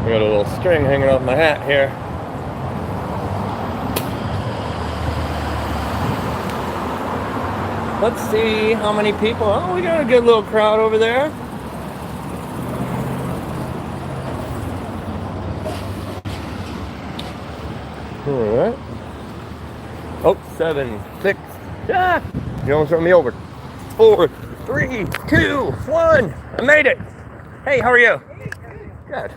got a little string hanging off my hat here. Let's see how many people. Oh, we got a good little crowd over there. All right. Oh, 7, 6. Ah! You almost run me over. 4, 3, 2, 1. I made it. Hey, how are you? Good.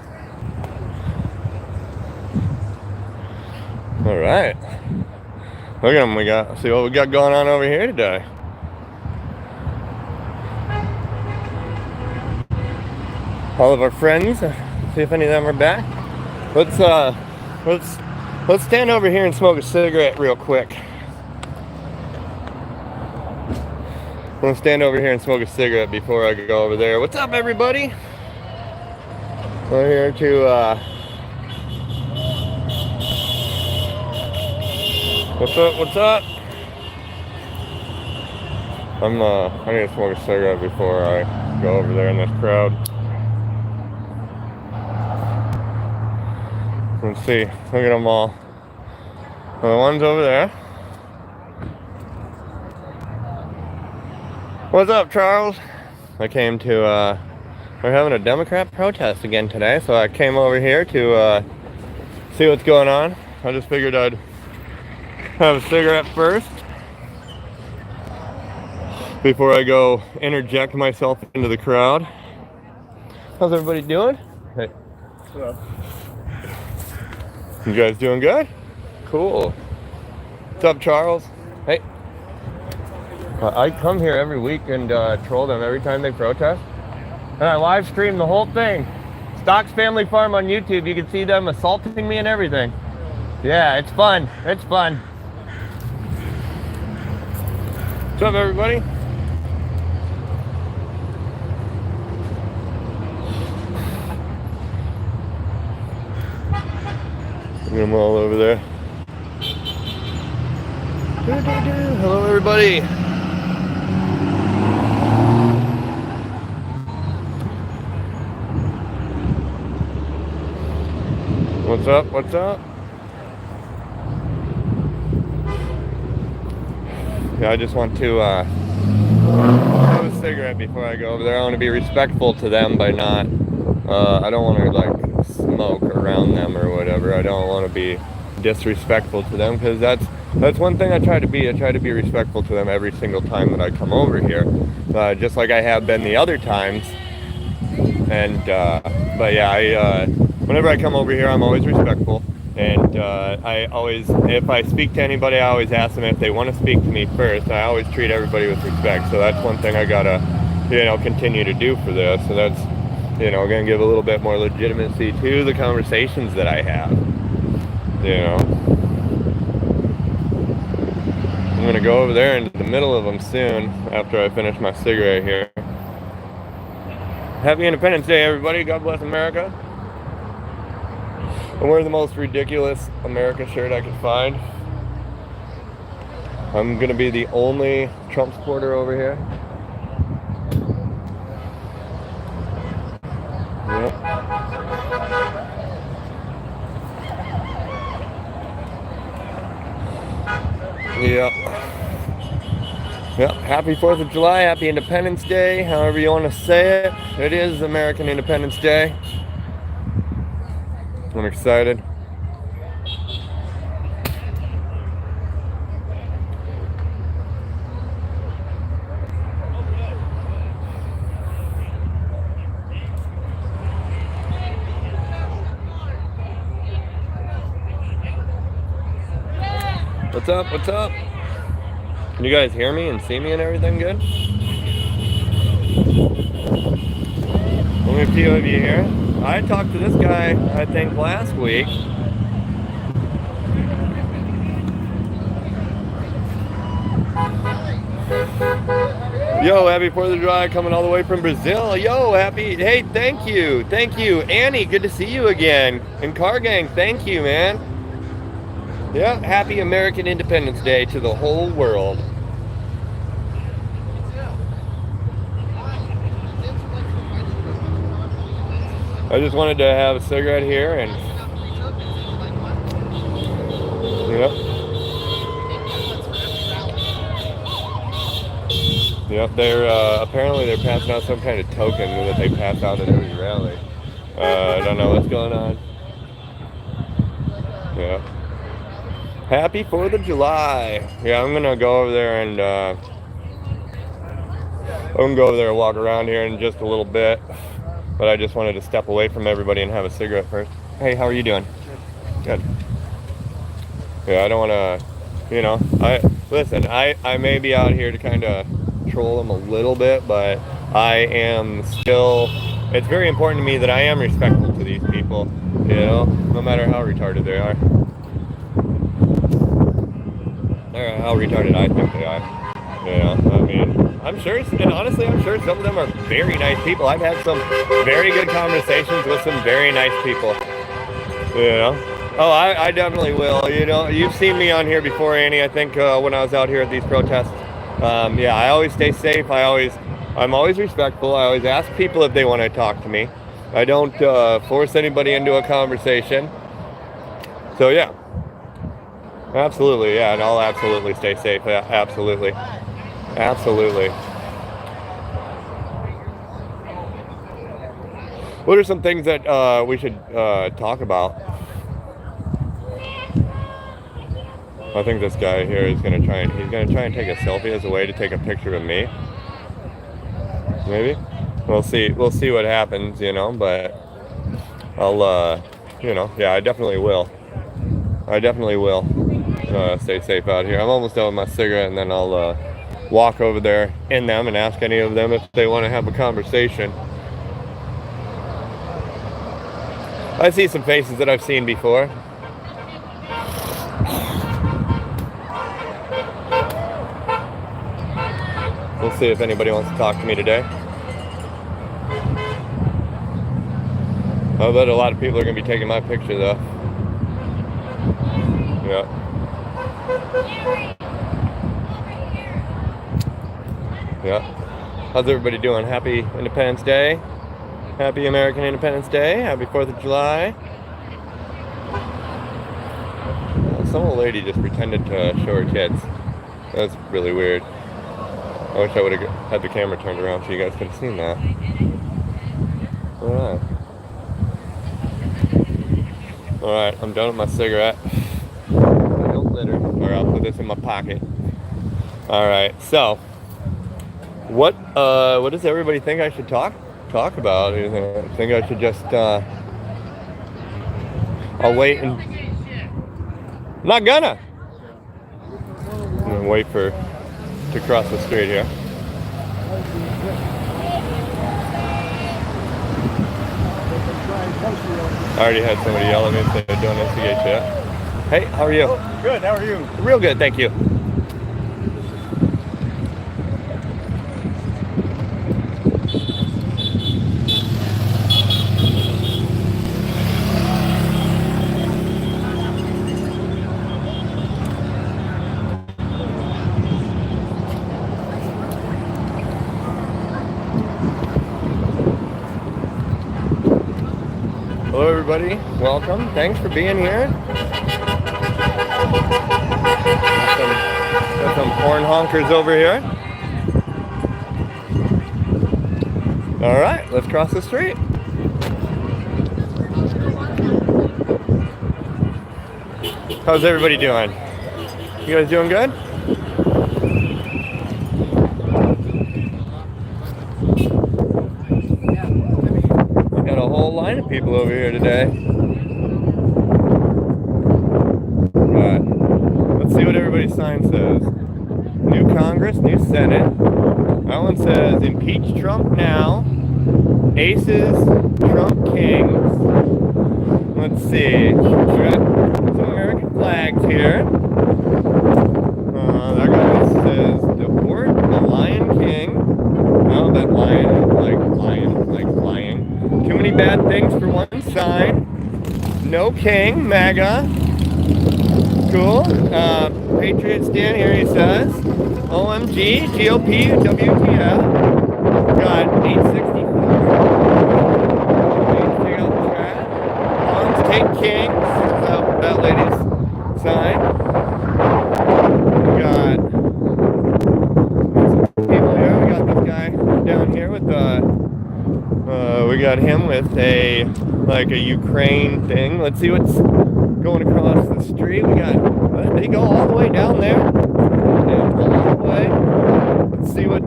All right. Look at them. See what we got going on over here today. All of our friends. See if any of them are back. Let's stand over here and smoke a cigarette real quick. I'm gonna stand over here and smoke a cigarette before I go over there. What's up, everybody? We're here to what's up? I need to smoke a cigarette before I go over there in this crowd. Let's see. Look at them all. Well, the one's over there. What's up, Charles? I came to, we're having a Democrat protest again today, so I came over here to see what's going on. I just figured I'd have a cigarette first before I go interject myself into the crowd. How's everybody doing? Hey. Hello. You guys doing good? Cool. What's up, Charles? Hey. I come here every week and troll them every time they protest. And I live stream the whole thing. Stocks Family Farm on YouTube. You can see them assaulting me and everything. Yeah, it's fun. It's fun. What's up, everybody? Look at them all over there. Hello, everybody. What's up? What's up? Yeah, I just want to have a cigarette before I go over there. I want to be respectful to them by not. I don't want to like smoke around them or whatever. I don't want to be disrespectful to them because that's one thing I try to be. I try to be respectful to them every single time that I come over here, just like I have been the other times. And but yeah, whenever I come over here, I'm always respectful. And I always, if I speak to anybody, I always ask them if they want to speak to me first. I always treat everybody with respect. So that's one thing I gotta, continue to do for this. So that's, gonna give a little bit more legitimacy to the conversations that I have. I'm gonna go over there into the middle of them soon after I finish my cigarette here. Happy Independence Day, everybody. God bless America. I'm wearing the most ridiculous America shirt I could find. I'm gonna be the only Trump supporter over here. Yep. Yep. Happy 4th of July, happy Independence Day, however you want to say it. It is American Independence Day. I'm excited. What's up? What's up? Can you guys hear me and see me and everything good? Only a few of you here. I talked to this guy, I think, last week. Yo, happy 4th of July, coming all the way from Brazil. Yo, happy, hey, thank you. Annie, good to see you again. And Car Gang, thank you, man. Yeah, happy American Independence Day to the whole world. I just wanted to have a cigarette here and, Yep, apparently they're passing out some kind of token that they pass out at every rally. I don't know what's going on. Yeah. Happy 4th of July. Yeah, I'm gonna go over there and walk around here in just a little bit. But I just wanted to step away from everybody and have a cigarette first. Hey, how are you doing? Good. Yeah, I don't want to, I may be out here to kind of troll them a little bit, but I am still, it's very important to me that I am respectful to these people, no matter how retarded they are. Or how retarded I think they are. I mean, I'm sure, and honestly, I'm sure some of them are very nice people. I've had some very good conversations with some very nice people, Oh, I definitely will. You've seen me on here before, Annie. I think when I was out here at these protests. Yeah, I always stay safe. I'm always respectful. I always ask people if they want to talk to me. I don't force anybody into a conversation. So yeah, absolutely. Yeah, and I'll absolutely stay safe. Yeah, absolutely. Absolutely. What are some things that we should talk about? I think this guy here is gonna try and take a selfie as a way to take a picture of me. Maybe. We'll see what happens, but I'll yeah, I definitely will stay safe out here. I'm almost done with my cigarette, and then I'll walk over there in them and ask any of them if they want to have a conversation. I see some faces that I've seen before. We'll see if anybody wants to talk to me today. I bet a lot of people are going to be taking my picture, though. Yeah. Yeah. How's everybody doing? Happy Independence Day. Happy American Independence Day. Happy 4th of July. Some old lady just pretended to show her kids. That's really weird. I wish I would have had the camera turned around so you guys could have seen that. Alright. Alright, I'm done with my cigarette. Don't litter, or I'll put this in my pocket. Alright, so what does everybody think I should talk about? I think I should just I'll wait and I'm not gonna. I'm gonna wait to cross the street here. I already had somebody yell at me and say don't instigate shit. Hey, how are you? Oh, good, how are you? Real good, thank you. Hello everybody, welcome. Thanks for being here. Got some horn honkers over here. Alright, let's cross the street. How's everybody doing? You guys doing good? Line of people over here today. Right. Let's see what everybody's sign says. New Congress, new Senate. That one says impeach Trump now. Aces, Trump kings. Let's see. We got some American flags here. That guy says deport the Lion King. No, that lion, like flying. Too many bad things for one side. No king, MAGA. Cool. Patriots stand here, he says. OMG, GOP, WTF. Got 864. Check out hate kings. That lady's sign. We got people here. We got this guy down here with we got him with a Ukraine thing. Let's see what's going across the street. We got, they go all the way down there. Yeah, all the way. Let's see what,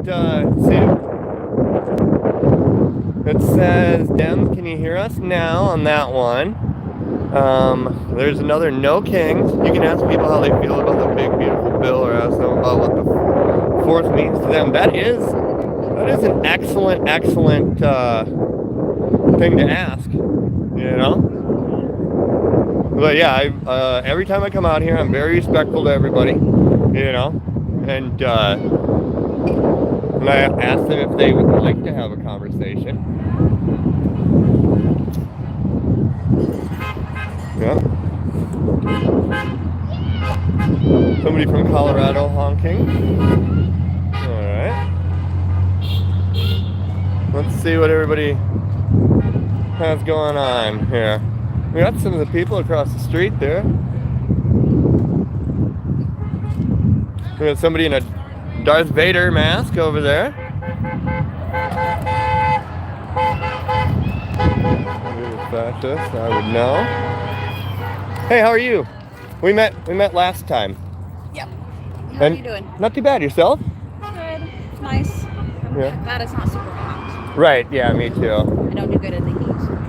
it says, Dem, can you hear us now on that one? There's another no kings. You can ask people how they feel about the big beautiful bill, or ask them about what the fourth means to them. That is an excellent thing to ask, you know? But yeah, every time I come out here, I'm very respectful to everybody, you know? And I ask them if they would like to have a conversation. Yeah. Somebody from Colorado honking. Alright. Let's see what everybody has going on here. We got some of the people across the street there. We got somebody in a Darth Vader mask over there. Fascist, I would know. Hey, how are you? We met last time. Yep. How are you doing? Not too bad. Yourself? Good. It's nice. I'm glad it's not super hot. Right. Yeah, me too. I don't do good in the heat.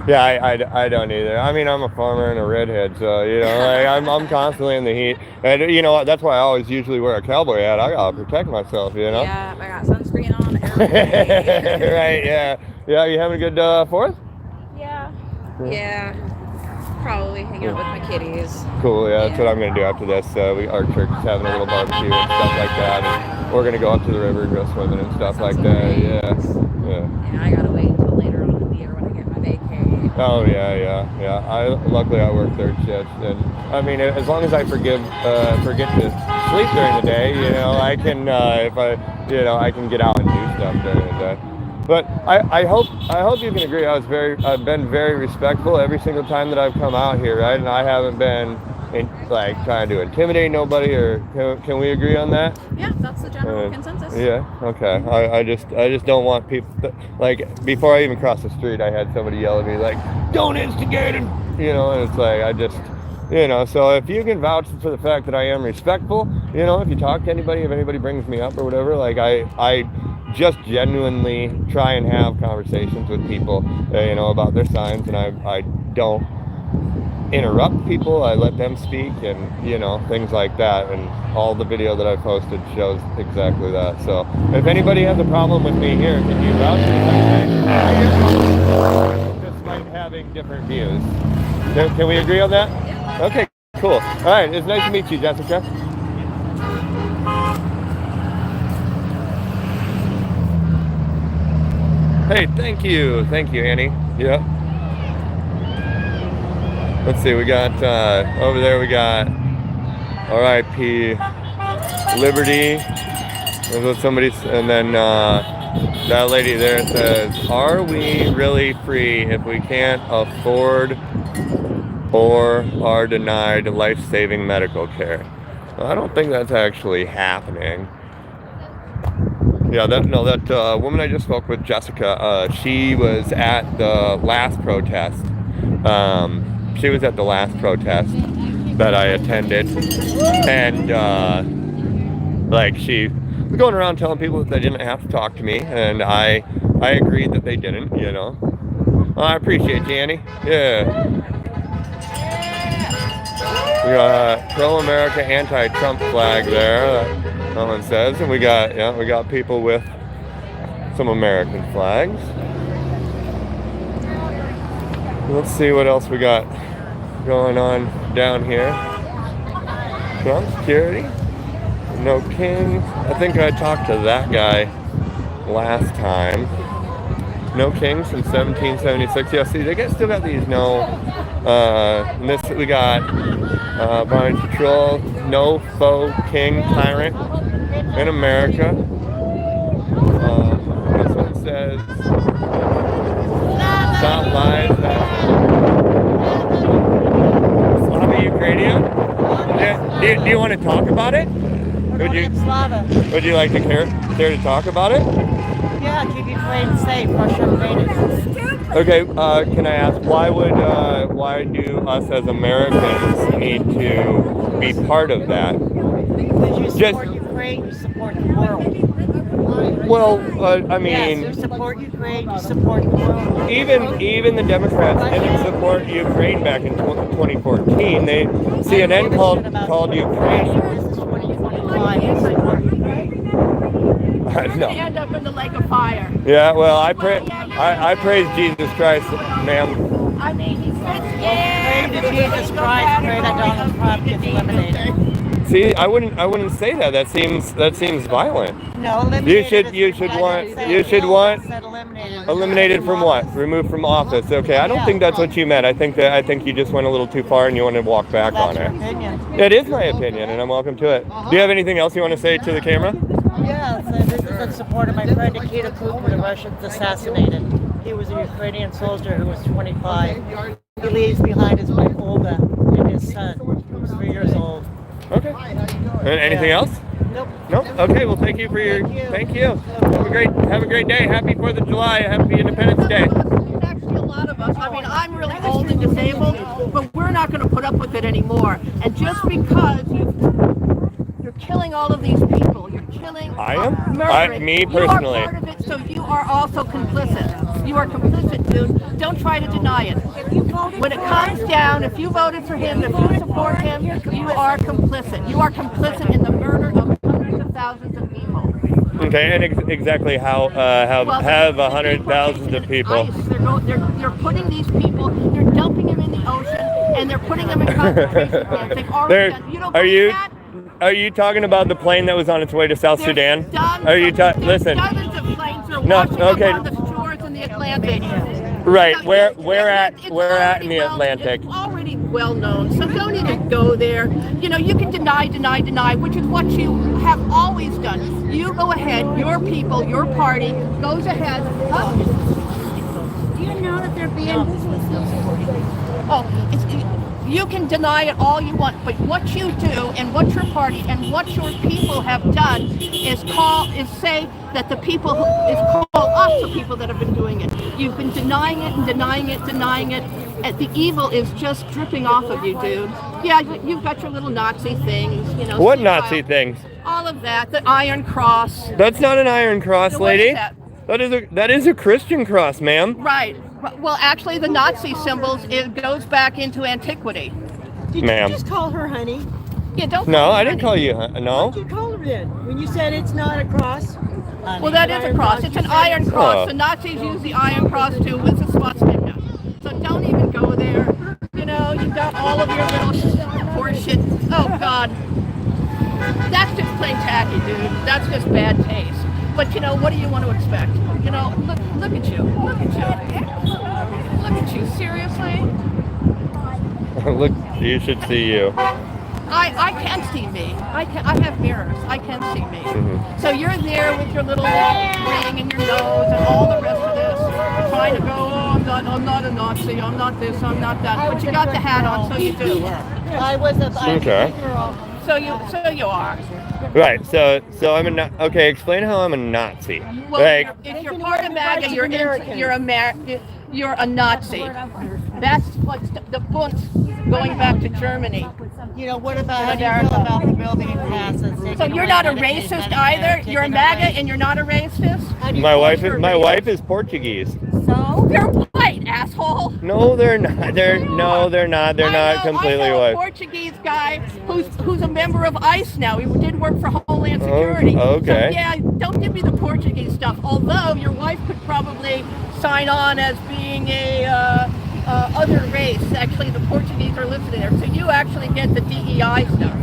Yeah, I don't either. I mean, I'm a farmer and a redhead, so you know, I'm constantly in the heat, and you know that's why I always usually wear a cowboy hat. I gotta protect myself, you know. Yeah, I got sunscreen on every day. Right. Yeah. Yeah. You having a good 4th? Yeah. Probably hang out with my kitties. Cool. Yeah, that's what I'm gonna do after this. Our church is having a little barbecue and stuff like that, and we're gonna go up to the river and go swimming and stuff like that. Yeah. Yeah. Yeah, I gotta wait until later on in the year when I get my vacay. Oh yeah. Luckily I work third shift, and I mean as long as I forget to sleep during the day, you know, I can I can get out and do stuff during the day. But I hope you can agree. I've been very respectful every single time that I've come out here, right? And I haven't been trying to intimidate nobody. Or can we agree on that? Yeah, that's the general consensus. Yeah. Okay. I just don't want people before I even cross the street, I had somebody yell at me "Don't instigate him," you know, and it's I just. You know, so if you can vouch for the fact that I am respectful, you know, if you talk to anybody, if anybody brings me up or whatever, I just genuinely try and have conversations with people, you know, about their signs, and I don't interrupt people. I let them speak, and you know, things like that. And all the video that I posted shows exactly that. So if anybody has a problem with me here, can you vouch for despite having different views? Can we agree on that? Yeah. Okay, cool. All right, it's nice to meet you, Jessica. Hey, thank you, Annie. Yep. Let's see, we got over there. We got R.I.P. Liberty. There's what somebody, and then that lady there says, "Are we really free if we can't afford or are denied life-saving medical care?" Well, I don't think that's actually happening. Yeah, that woman I just spoke with, Jessica, she was at the last protest. She was at the last protest that I attended, and she was going around telling people that they didn't have to talk to me, and I agreed that they didn't, you know. I appreciate you, Annie. Yeah. We got pro-America, anti-Trump flag there. That one says, and we got people with some American flags. Let's see what else we got going on down here. Trump security, no kings. I think I talked to that guy last time. No kings since 1776. Yeah, see, they still got these this we got Brian Patrol, no faux king tyrant in America. This one says, stop lies. about it? Would you like to care to talk about it? Yeah, keep Ukraine safe. Russia invaded. Okay, can I ask why do us as Americans need to be part of that? Because you support Ukraine, you support the world. Well, I mean, yes, you support Ukraine, you support the world. Even the Democrats didn't support Ukraine back in 2014. CNN called Ukraine. This is 2025. You support Ukraine. No. End up in the lake of fire. Yeah, well, I praise Jesus Christ, ma'am. I mean, he says, Pray to Jesus Christ, pray that Donald Trump gets eliminated. See, I wouldn't say that. That seems violent. No, eliminated. You should want eliminated from what? Removed from office. Okay, I don't think that's what you meant. I think you just went a little too far and you want to walk back on it. Opinion. It is my opinion, and I'm welcome to it. Do you have anything else you want to say to the camera? Yes, this is in support of my friend Nikita Cooper, the Russians assassinated. He was a Ukrainian soldier who was 25. He leaves behind his wife Olga and his son, who's 3 years old. Okay. Anything else? Nope. Nope. Okay. Well, thank you for your. Thank you. Have a great day. Happy 4th of July. Happy Independence Day. actually a lot of us. I mean, I'm really old and disabled, but we're not going to put up with it anymore. And just because you're killing all of these people, you're killing. I am. Me You personally. are part of it, so you are also complicit. You are complicit, dude. Don't try to deny it. When it comes down, if you voted for him, if you support him, you are complicit. You are complicit in the murder of hundreds of thousands of people. Okay, and exactly how have 100,000s of people. They're putting these people, they're dumping them in the ocean, and they're putting them in concentration camps. They've already done. You don't believe that? Are you talking about the plane that was on its way to South Sudan? Listen. Listen. Dozens of planes are washing up on the shores in the Atlantic. Right. So where at in the Atlantic? It's already well known, so don't even go there. You know, you can deny, which is what you have always done. You go ahead, your people, your party goes ahead. Do you know that they're being... You can deny it all you want, but what you do and what your party and what your people have done is say that the people call us the people that have been doing it. You've been denying it and denying it, and the evil is just dripping off of you, dude. Yeah, you've got your little Nazi things, you know. What Nazi things? All of that, the Iron Cross. That's not an Iron Cross, So lady. what is That is a Christian cross, ma'am. Right. Well, actually, the Nazi symbols, it goes back into antiquity. Did Ma'am. you just call her honey? Yeah, don't. No, I didn't call you. No. What did you call her then? When you said it's not a cross? Well, that is a cross. It's an iron cross. The Nazis use the iron cross too with the swastika. So don't even go there. You know, you've got all of your little horseshit. Oh, God. That's just plain tacky, dude. That's just bad taste. But, you know, what do you want to expect? You know, look at you. Look at you. Look at you. Seriously? Look, you should see you. I can see me. I have mirrors. I can see me. Mm-hmm. So you're there with your little ring in your nose and all the rest of this, trying to go, oh, I'm not a Nazi, I'm not this, I'm not that. But you got the hat on, so you do. I was a Okay. girl. So you are. Right. So I'm a okay. Explain how I'm a Nazi. Well, Like, if you're part of MAGA, you're a Nazi. That's what's the Bund going back to Germany. You know, what about how do you feel about the bill being passed? So you're not a racist either. You're a MAGA and you're not a racist. my wife is Portuguese. So they're white, asshole. No, they're not. They're not. They're not completely I know white. a Portuguese guy who's a member of ICE now. He did work for Homeland Security. Okay. So yeah, don't give me the Portuguese stuff. Although your wife could probably sign on as being a other race. Actually, the Portuguese are listed in there, so you actually get the DEI stuff.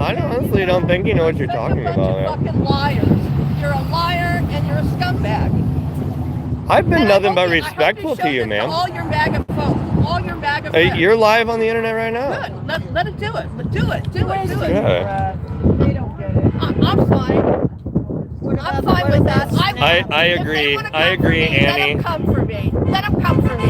I honestly don't think you know what you're talking Such a bunch about. of fucking liars. You're a liar and you're a scumbag. I've been And nothing but I hope respectful show to you, this ma'am. All your MAGA folks. All your MAGA friends. You're live on the internet right now. Good. Let it do it. Do it. Yeah. They don't get it. I'm fine. I'm fine with that. I agree. I agree, Annie. Let them come for me. Let them come for me.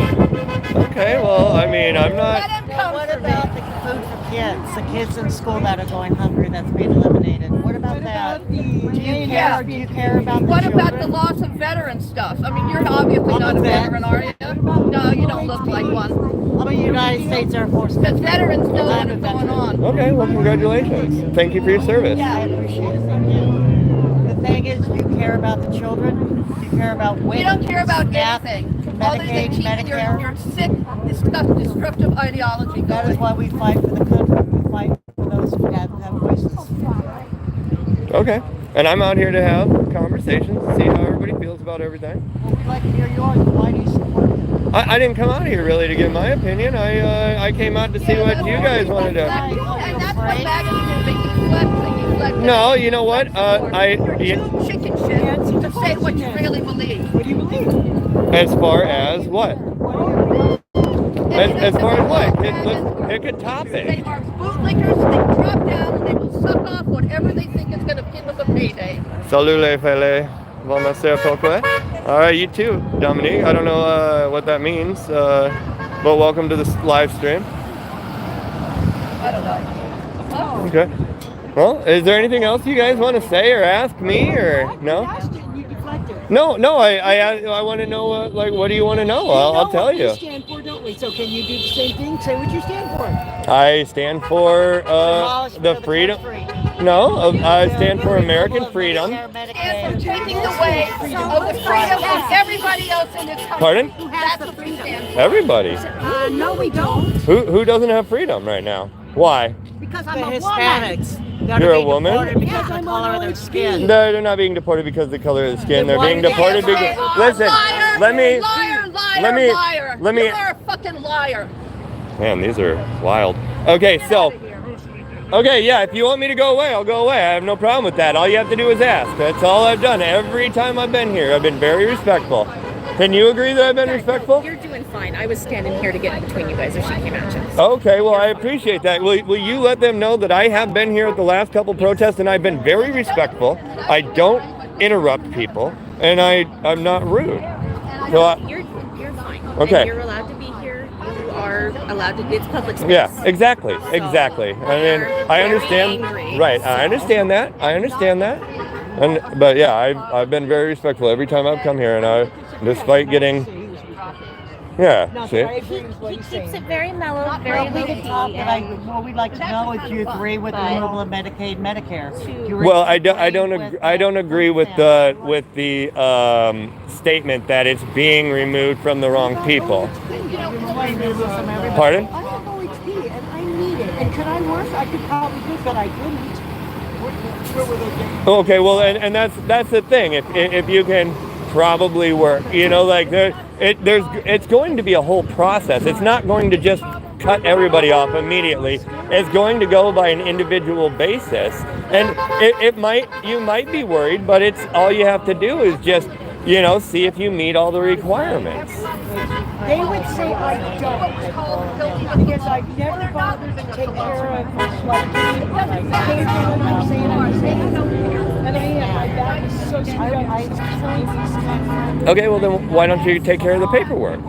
Okay. Well, I mean, I'm Let not. them come What for me. about the food for the kids in school that are going hungry, that's being eliminated. What about that? Do you care about the What children? about the loss of veteran stuff? I mean, you're obviously I'm not a a vet. veteran, are you? No, you don't look like one. I'm a United States Air Force The veteran. veterans know what is going on. Okay, well, congratulations. Thank you for your service. I appreciate it. Thank you. The thing is, do you care about the children? Do you care about We wages? don't care about SNAP, anything. Other than Medicaid, keeping your Medicare. sick, destructive ideology That is going. why we fight for the country. We fight for those who have voices. Okay. And I'm out here to have conversations, see how everybody feels about everything. Well, we'd like to hear yours. Why do you support them? I didn't come out here really to give my opinion. I came out to see what you guys wanted to. And that's what MAGA's doing. You flexing. No, you know what? You're too chicken shit to say what you really believe. What do you believe? As far as what? As far as what? Let's pick a They topic. are bootlickers. They drop down and they will suck off whatever they think is going to give us a payday. Salut les filles. Bon monsieur pourquoi? All right, you too, Dominique. I don't know what that means, but welcome to this live stream. I don't know. Okay. Well, is there anything else you guys want to say or ask me or no? No. I want to know what do you want to know? I'll tell you. We stand for, don't we? So can you do the same thing? Say what you stand for. I stand for the freedom. No, I stand for American freedom. And for taking away of the freedom of everybody else in this country. Pardon? That's what we stand for. Everybody. No, we don't. Who doesn't have freedom right now? Why? Because The I'm a woman. Hispanics. That You're are a being woman? deported because of the I'm color of on their OHP. skin. No, they're not being deported because of the color of the skin. They're being Yes, deported They because. are. Listen, Liar, let me. liar, let me- You are a fucking liar. Man, these are wild. Okay, so. Okay, yeah, if you want me to go away, I'll go away. I have no problem with that. All you have to do is ask. That's all I've done. Every time I've been here, I've been very respectful. Can you agree that I've been respectful? You're doing fine. I was standing here to get in between you guys if she came at you. Okay, well, I appreciate that. Will you let them know that I have been here at the last couple protests and I've been very respectful. I don't interrupt people, and I'm not rude. So You're fine. Okay. And you're allowed to be here. You are allowed to. It's public space. yeah, exactly. I mean, I understand. Right, I understand that. But yeah, I've been very respectful every time I've come here, and despite getting. Yeah, see? agree with what He he's keeps saying. it very mellow, very Well, we can talk, but low-key. we'd like to know if you agree with the removal of Medicaid, Medicare. Do you Well, agree I don't agree with the statement that it's being removed from the wrong people. Pardon? I have OHP and I need it. And could I work? I could probably do it, but I didn't. Where were they getting? Okay, well, and that's the thing. If you can probably work, like it's going to be a whole process. It's not going to just cut everybody off immediately. It's going to go by an individual basis, and you might be worried, but it's all you have to do is just see if you meet all the requirements. They would say I don't because I've never bothered to take care of like I'm saying. And I am. My back is so screwed up. Okay, well then why don't you take care of the paperwork?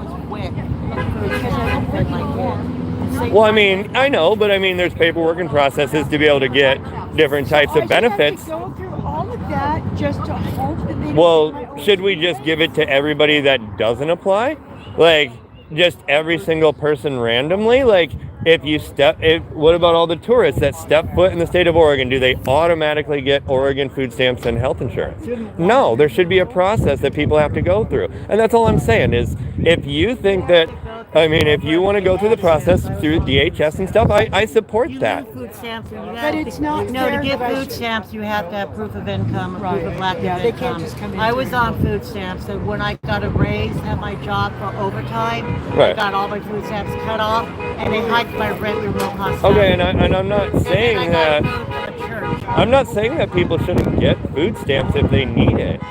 Well, I mean, I know, but I mean, there's paperwork and processes to be able to get different types of benefits. Go through all of that just to hope that they. Well, should we just give it to everybody that doesn't apply? Like, just every single person randomly? Like, what about all the tourists that step foot in the state of Oregon? Do they automatically get Oregon food stamps and health insurance? No, there should be a process that people have to go through. And that's all I'm saying is, if you think that, if you want to go through the process through DHS and stuff, I support that. Food stamps, and you But it's not No, fair to get that I food should- stamps, you have to have proof of income, or proof of lack of Yeah, they income. can't just come in I to- was on food stamps, so when I got a raise at my job for overtime, Right. I got all my food stamps cut off, and they hiked my rent and real cost. Okay, and I'm not saying that. Church. I'm not saying that people shouldn't get food stamps if they need it,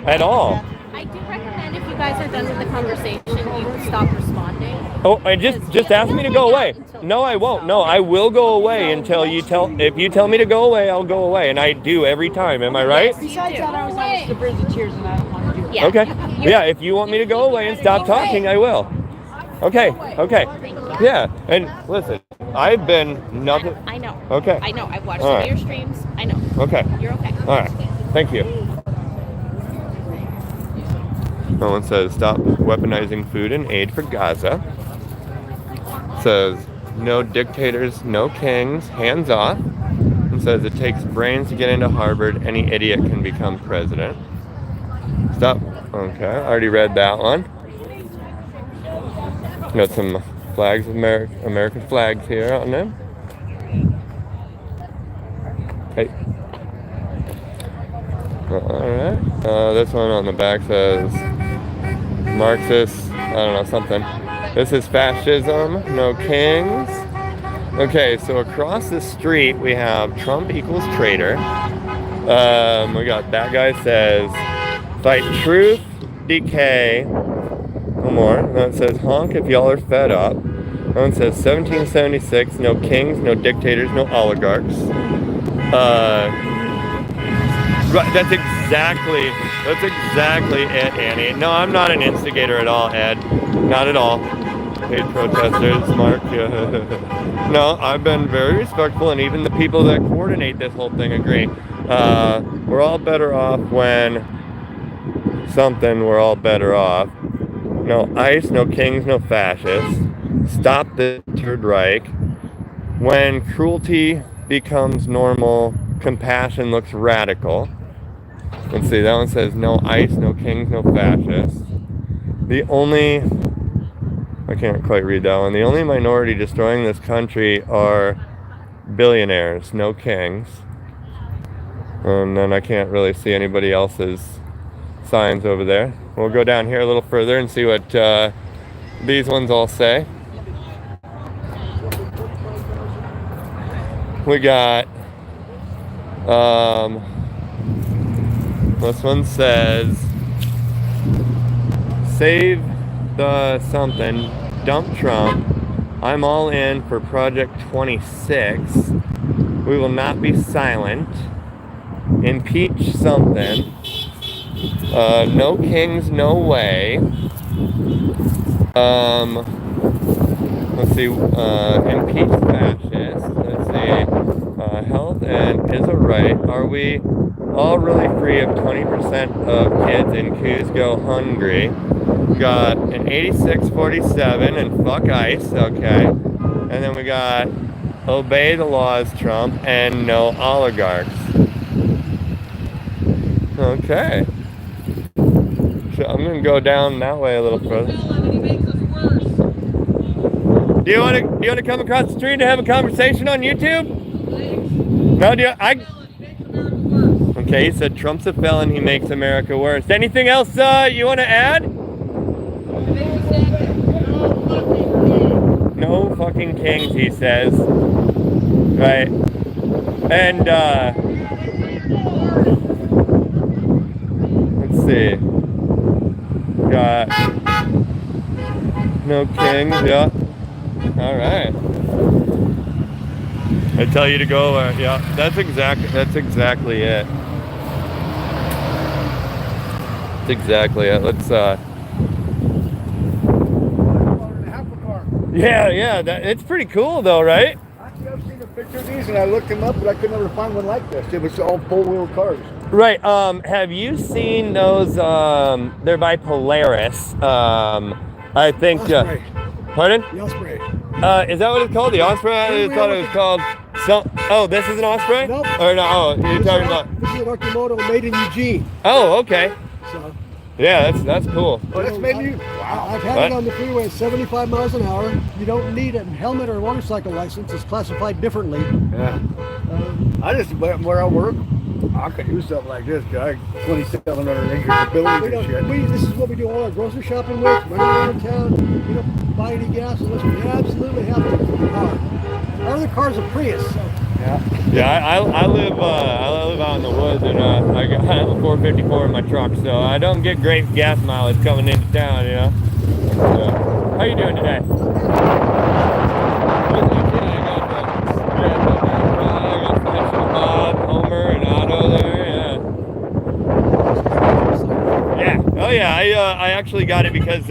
at all. I do recommend if you guys are done with the conversation, you stop responding. Oh, I just ask me to go away. No, I won't. No, I will go away until if you tell me to go away, I'll go away, and I do every time. Am I right? Besides that, I was on the bridge of tears and I don't want to do it. Yeah. Okay. Yeah, if you want me to go away and stop talking, I will. Okay. Yeah, and listen. I've been nothing. I know. Okay. I know. I've watched All some right. of your streams. I know. Okay. You're okay. All right. Thank you. No one says stop weaponizing food and aid for Gaza. Says no dictators, no kings, hands off. And says it takes brains to get into Harvard. Any idiot can become president. Stop. Okay, I already read that one. Got some flags, American flags here on them. Hey. Alright. This one on the back says Marxist, I don't know, something. This is fascism, no kings. Okay, so across the street we have Trump equals traitor. We got that guy says fight truth, decay. One more. Then it says honk if y'all are fed up. Then it says 1776, no kings, no dictators, no oligarchs. Right, that's exactly it, Annie. No, I'm not an instigator at all, Ed. Not at all. Hate protesters, Mark. No, I've been very respectful, and even the people that coordinate this whole thing agree. We're all better off when we're all better off. No ICE, no kings, no fascists. Stop the Third Reich. When cruelty becomes normal, compassion looks radical. Let's see, that one says no ICE, no kings, no fascists. I can't quite read that one. The only minority destroying this country are billionaires, no kings. And then I can't really see anybody else's signs over there. We'll go down here a little further and see what these ones all say. We got this one says save the something, dump Trump. I'm all in for Project 26. We will not be silent. Impeach something. No kings, no way. Let's see. Impeach fascists. Let's see. Health and is a right. Are we all really free if 20% of kids in Cusco hungry? Got an 86-47 and fuck ICE. Okay. And then we got obey the laws, Trump, and no oligarchs. Okay. So I'm gonna go down that way a little further. Do you want to come across the street to have a conversation on YouTube? No, Okay, he said Trump's a felon. He makes America worse. Anything else you want to add? No fucking kings, he says. Right. And let's see. Got no kings. Yeah. All right. I tell you to go. Yeah, that's exactly it. That's exactly it. Let's. Yeah. It's pretty cool though, right? Actually, I've seen a picture of these, and I looked them up, but I could never find one like this. It was all four-wheel cars. Right. Have you seen those? They're by Polaris. I think. Osprey. Pardon? The Osprey. Is that what it's called? The Osprey? I thought it was called. Oh, this is an Osprey? Nope. Or no? Oh, you're talking about. This is an Arcimoto made in Eugene. Oh, okay. So. Yeah, that's cool. Oh, that's made in. Wow. I've had it on the freeway at 75 miles an hour. You don't need a helmet or a motorcycle license. It's classified differently. Yeah. I just where I work, I could do something like this, guy. 2,700 acres of buildings and shit. This is what we do all our grocery shopping with. Running around town, you don't buy any gas unless we absolutely have to for the car. Our other car's a Prius. So. Yeah, I live out in the woods, and I have a 454 in my truck, so I don't get great gas mileage coming into town, you know. How you doing today? Homer and Otto there, yeah. Oh yeah, I actually got it because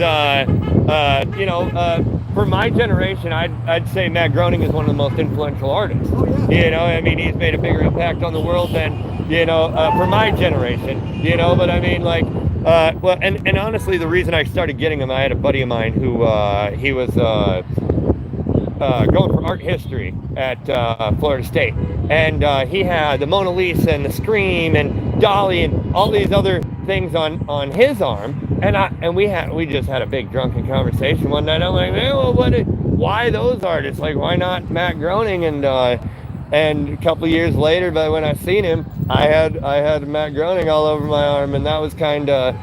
for my generation, I'd say Matt Groening is one of the most influential artists. Oh, yeah. You know, I mean, he's made a bigger impact on the world than, you know, for my generation, you know, but I mean, like, well, and honestly, the reason I started getting him, I had a buddy of mine who, he was going for art history at Florida State, and he had the Mona Lisa and the Scream and Dolly and all these other things on his arm, and we just had a big drunken conversation one night. I'm like, man, well, why those artists? Like, why not Matt Groening? And a couple of years later, but when I seen him, I had Matt Groening all over my arm, and that was kind of,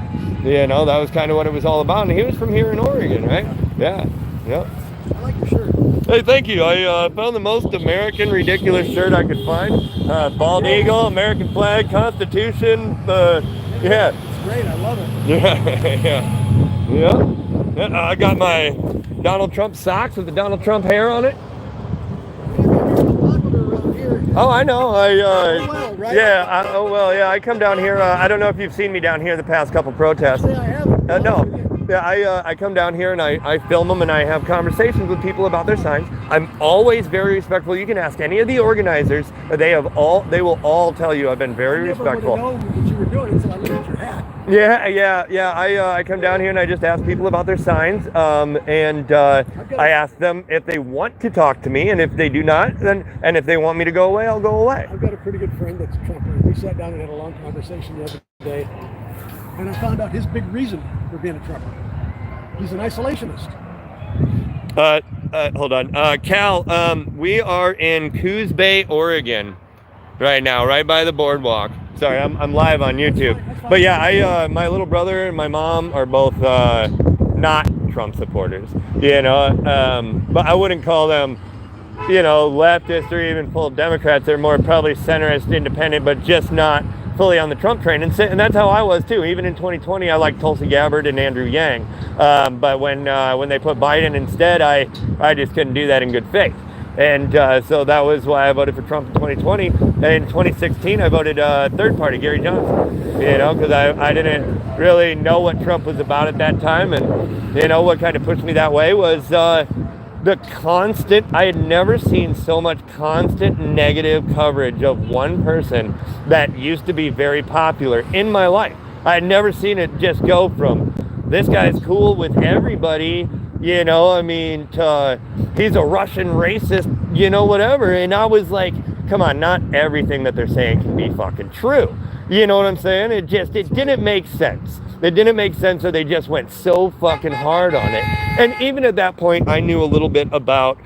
you know, that was kind of what it was all about. And he was from here in Oregon, right? Yeah, yeah. I like your shirt. Hey, thank you. I found the most American ridiculous shirt I could find. Bald eagle, American flag, Constitution. Yeah. It's great. I love it. Yeah. I got my Donald Trump socks with the Donald Trump hair on it. Popular around here. Oh, I know. well, right? Yeah. I come down here. I don't know if you've seen me down here the past couple protests. Say I haven't. No. Yeah, I come down here and I film them and I have conversations with people about their signs. I'm always very respectful. You can ask any of the organizers. They will all tell you I've been very respectful. I never would have known what you were doing until I looked at your hat. Yeah. I come down here and I just ask people about their signs, and I ask them if they want to talk to me, and if they do not, and if they want me to go away, I'll go away. I've got a pretty good friend that's a Trumper. We sat down and had a long conversation the other day, and I found out his big reason for being a Trumper. He's an isolationist. Hold on. Cal, we are in Coos Bay, Oregon right now, right by the boardwalk. Sorry, I'm live on YouTube. But yeah, my little brother and my mom are both not Trump supporters, you know, but I wouldn't call them, you know, leftist or even full Democrats. They're more probably centrist, independent, but just not fully on the Trump train, and that's how I was too. Even in 2020, I liked Tulsi Gabbard and Andrew Yang, but when they put Biden instead, I just couldn't do that in good faith, and so that was why I voted for Trump in 2020. And in 2016, I voted third party, Gary Johnson, you know, because I didn't really know what Trump was about at that time, and you know what kind of pushed me that way was the constant, I had never seen so much constant negative coverage of one person that used to be very popular in my life. I had never seen it just go from, this guy's cool with everybody, you know, I mean, to, he's a Russian racist, you know, whatever. And I was like, come on, not everything that they're saying can be fucking true. You know what I'm saying? It didn't make sense. It didn't make sense, so they just went so fucking hard on it. And even at that point, I knew a little bit about,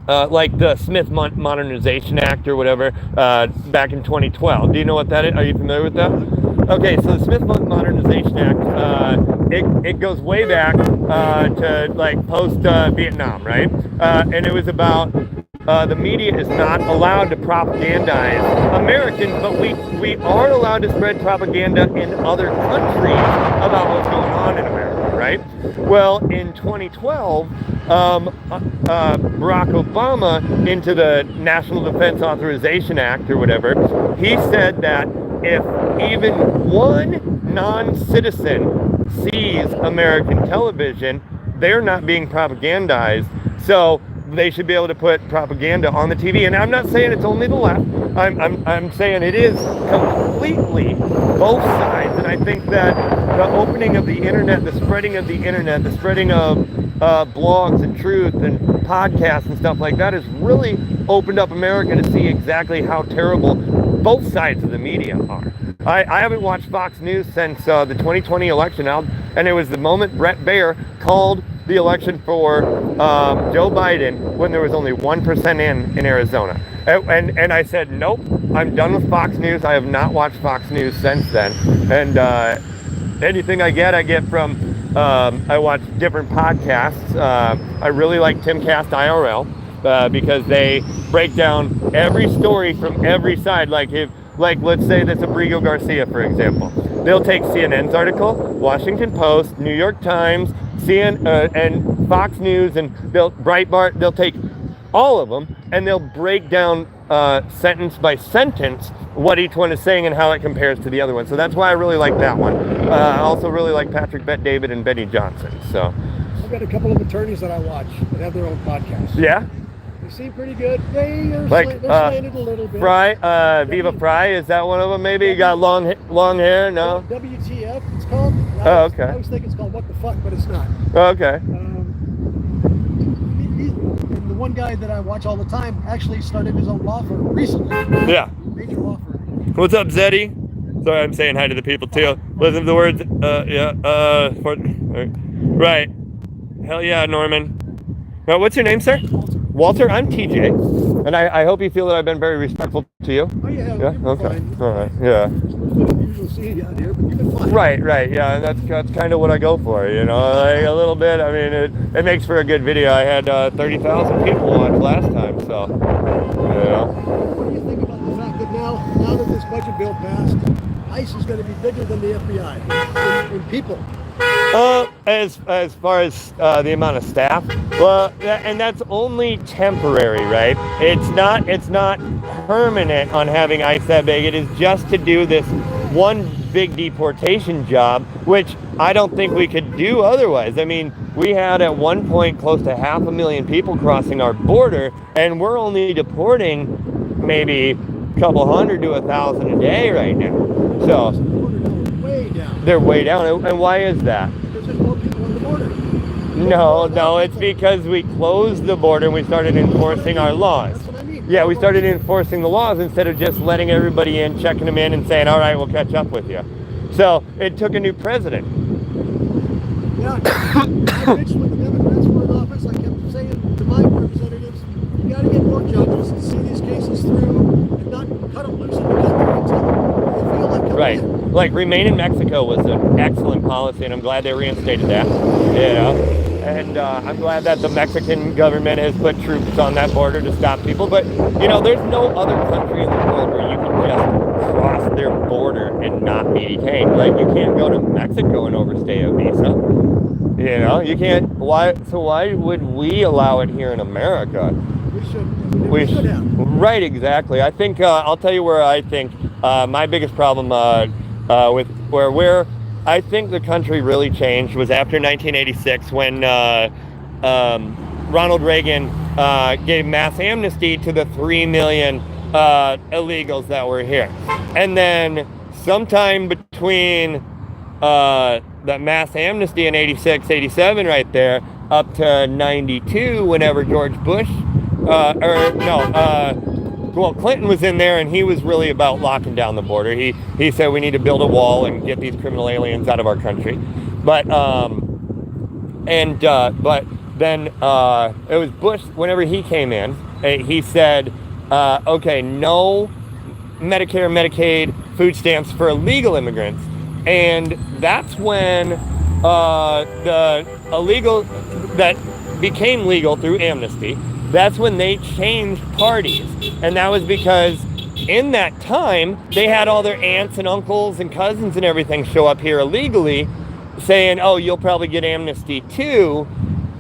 like the Smith Modernization Act or whatever, back in 2012. Do you know what that is? Are you familiar with that? Okay, so the Smith Modernization Act, it goes way back to like post-Vietnam, right? And it was about the media is not allowed to propagandize Americans, but we are allowed to spread propaganda in other countries about what's going on in America, right? Well, in 2012, Barack Obama, into the National Defense Authorization Act or whatever, he said that if even one non-citizen sees American television, they're not being propagandized. So they should be able to put propaganda on the TV. And I'm not saying it's only the left. I'm saying it is completely both sides. And I think that the opening of the internet, the spreading of the internet, the spreading of blogs and truth and podcasts and stuff like that has really opened up America to see exactly how terrible both sides of the media are. I haven't watched Fox News since the 2020 election out, and it was the moment Brett Baer called the election for Joe Biden when there was only 1% in Arizona. And I said, nope, I'm done with Fox News. I have not watched Fox News since then. And anything I get from, I watch different podcasts. I really like Timcast IRL because they break down every story from every side. Like let's say that's Abrigo Garcia, for example. They'll take CNN's article, Washington Post, New York Times, and Fox News, and Breitbart. They'll take all of them and they'll break down sentence by sentence what each one is saying and how it compares to the other one. So that's why I really like that one. I also really like Patrick Bet David and Betty Johnson. So I've got a couple of attorneys that I watch that have their own podcasts. Yeah. They seem pretty good. They are Like they're slanted a little bit. Fry, Viva Fry, is that one of them? Maybe got long hair? No. WTF? It's called. Oh, okay. I always think it's called What the Fuck, but it's not. Oh, okay. And the one guy that I watch all the time actually started his own law firm recently. Yeah. Major law firm. What's up, Zeddy? Sorry, I'm saying hi to the people too. Listen to the words. Right. Hell yeah, Norman. Now, what's your name, sir? Walter. I'm TJ, and I hope you feel that I've been very respectful to you. Oh yeah. Yeah. Okay. All right. Yeah. Usually see you out here, but you've been fine. Right. Yeah, and that's kind of what I go for, you know, like a little bit. I mean, it makes for a good video. I had 30,000 people watch last time, so you know. What do you think about the fact that now that this budget bill passed, ICE is going to be bigger than the FBI in people? As far as the amount of staff, well, and that's only temporary, right? It's not permanent on having ICE that big. It is just to do this one big deportation job, which I don't think we could do otherwise. I mean, we had at one point close to 500,000 people crossing our border, and we're only deporting maybe a couple hundred to 1,000 a day right now. So Way down. they're way down, and why is that? Because there's more people on the border. No, it's because we closed the border and we started enforcing our laws. That's what I mean. Yeah, we started enforcing the laws instead of just letting everybody in, checking them in, and saying, all right, we'll catch up with you. So it took a new president. Yeah, I bitched when the Democrats were in office. I kept saying to my representatives, you got to get more judges to see these cases through and not cut them loose in the country until they feel like coming Right. in. Like Remain in Mexico was an excellent policy, and I'm glad they reinstated that. You know, and I'm glad that the Mexican government has put troops on that border to stop people. But you know, there's no other country in the world where you can just cross their border and not be detained. Like you can't go to Mexico and overstay a visa. You know, you can't. Why? So why would we allow it here in America? We should have. Right, exactly. I think I'll tell you where I think my biggest problem with where I think the country really changed was after 1986 when Ronald Reagan gave mass amnesty to the 3 million illegals that were here, and then sometime between the mass amnesty in 86, 87 right there up to 92 whenever George Bush Clinton was in there, and he was really about locking down the border. He said we need to build a wall and get these criminal aliens out of our country. But then it was Bush. Whenever he came in, he said, "Okay, no Medicare, Medicaid, food stamps for illegal immigrants," and that's when the illegal that became legal through amnesty. That's when they changed parties. And that was because in that time, they had all their aunts and uncles and cousins and everything show up here illegally saying, oh, you'll probably get amnesty too.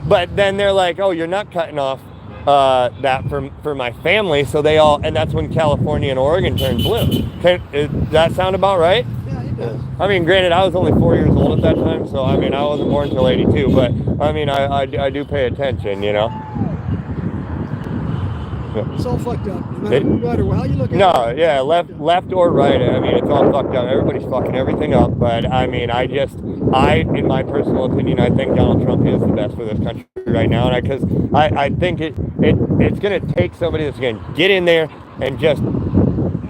But then they're like, oh, you're not cutting off that for my family. So they all, and that's when California and Oregon turned blue. Does that sound about right? Yeah, it does. I mean, granted, I was only 4 years old at that time. So, I mean, I wasn't born until 82. But, I mean, I do pay attention, you know. It's all fucked up. No matter how you look at it. No, yeah, left or right. I mean, it's all fucked up. Everybody's fucking everything up. But I mean, in my personal opinion, I think Donald Trump is the best for this country right now. And because I think it's gonna take somebody that's gonna get in there and just,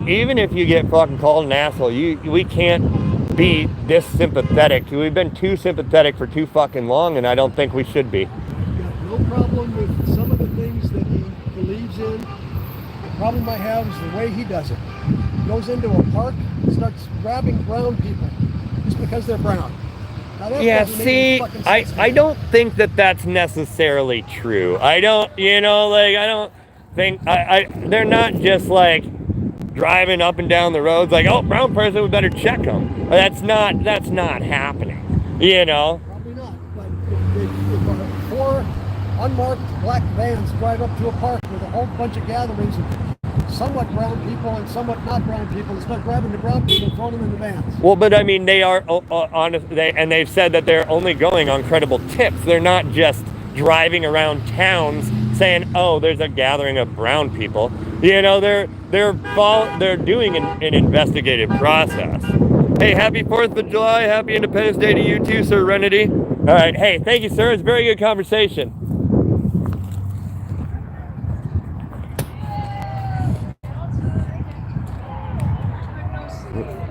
even if you get fucking called an asshole, we can't be this sympathetic. We've been too sympathetic for too fucking long, and I don't think we should be. Got no problem with some of the things that he believes in. The problem I have is the way he does it. He goes into a park and starts grabbing brown people just because they're brown. Now, that Yeah, doesn't make see, any fucking sense to I me. don't think that that's necessarily true. I don't, you know, like, I don't think, they're not just like driving up and down the roads like, oh, brown person, we better check them. That's not happening, you know? Probably not. But if 4 unmarked black vans drive up to a park with a whole bunch of gatherings of somewhat brown people and somewhat not brown people and start grabbing the brown people and throwing them in the vans. Well, but I mean, they are honest, and they've said that they're only going on credible tips. They're not just driving around towns saying, "Oh, there's a gathering of brown people." You know, they're doing an investigative process. Hey, happy 4th of July, happy Independence Day to you too, Serenity. All right, hey, thank you, sir. It's a very good conversation.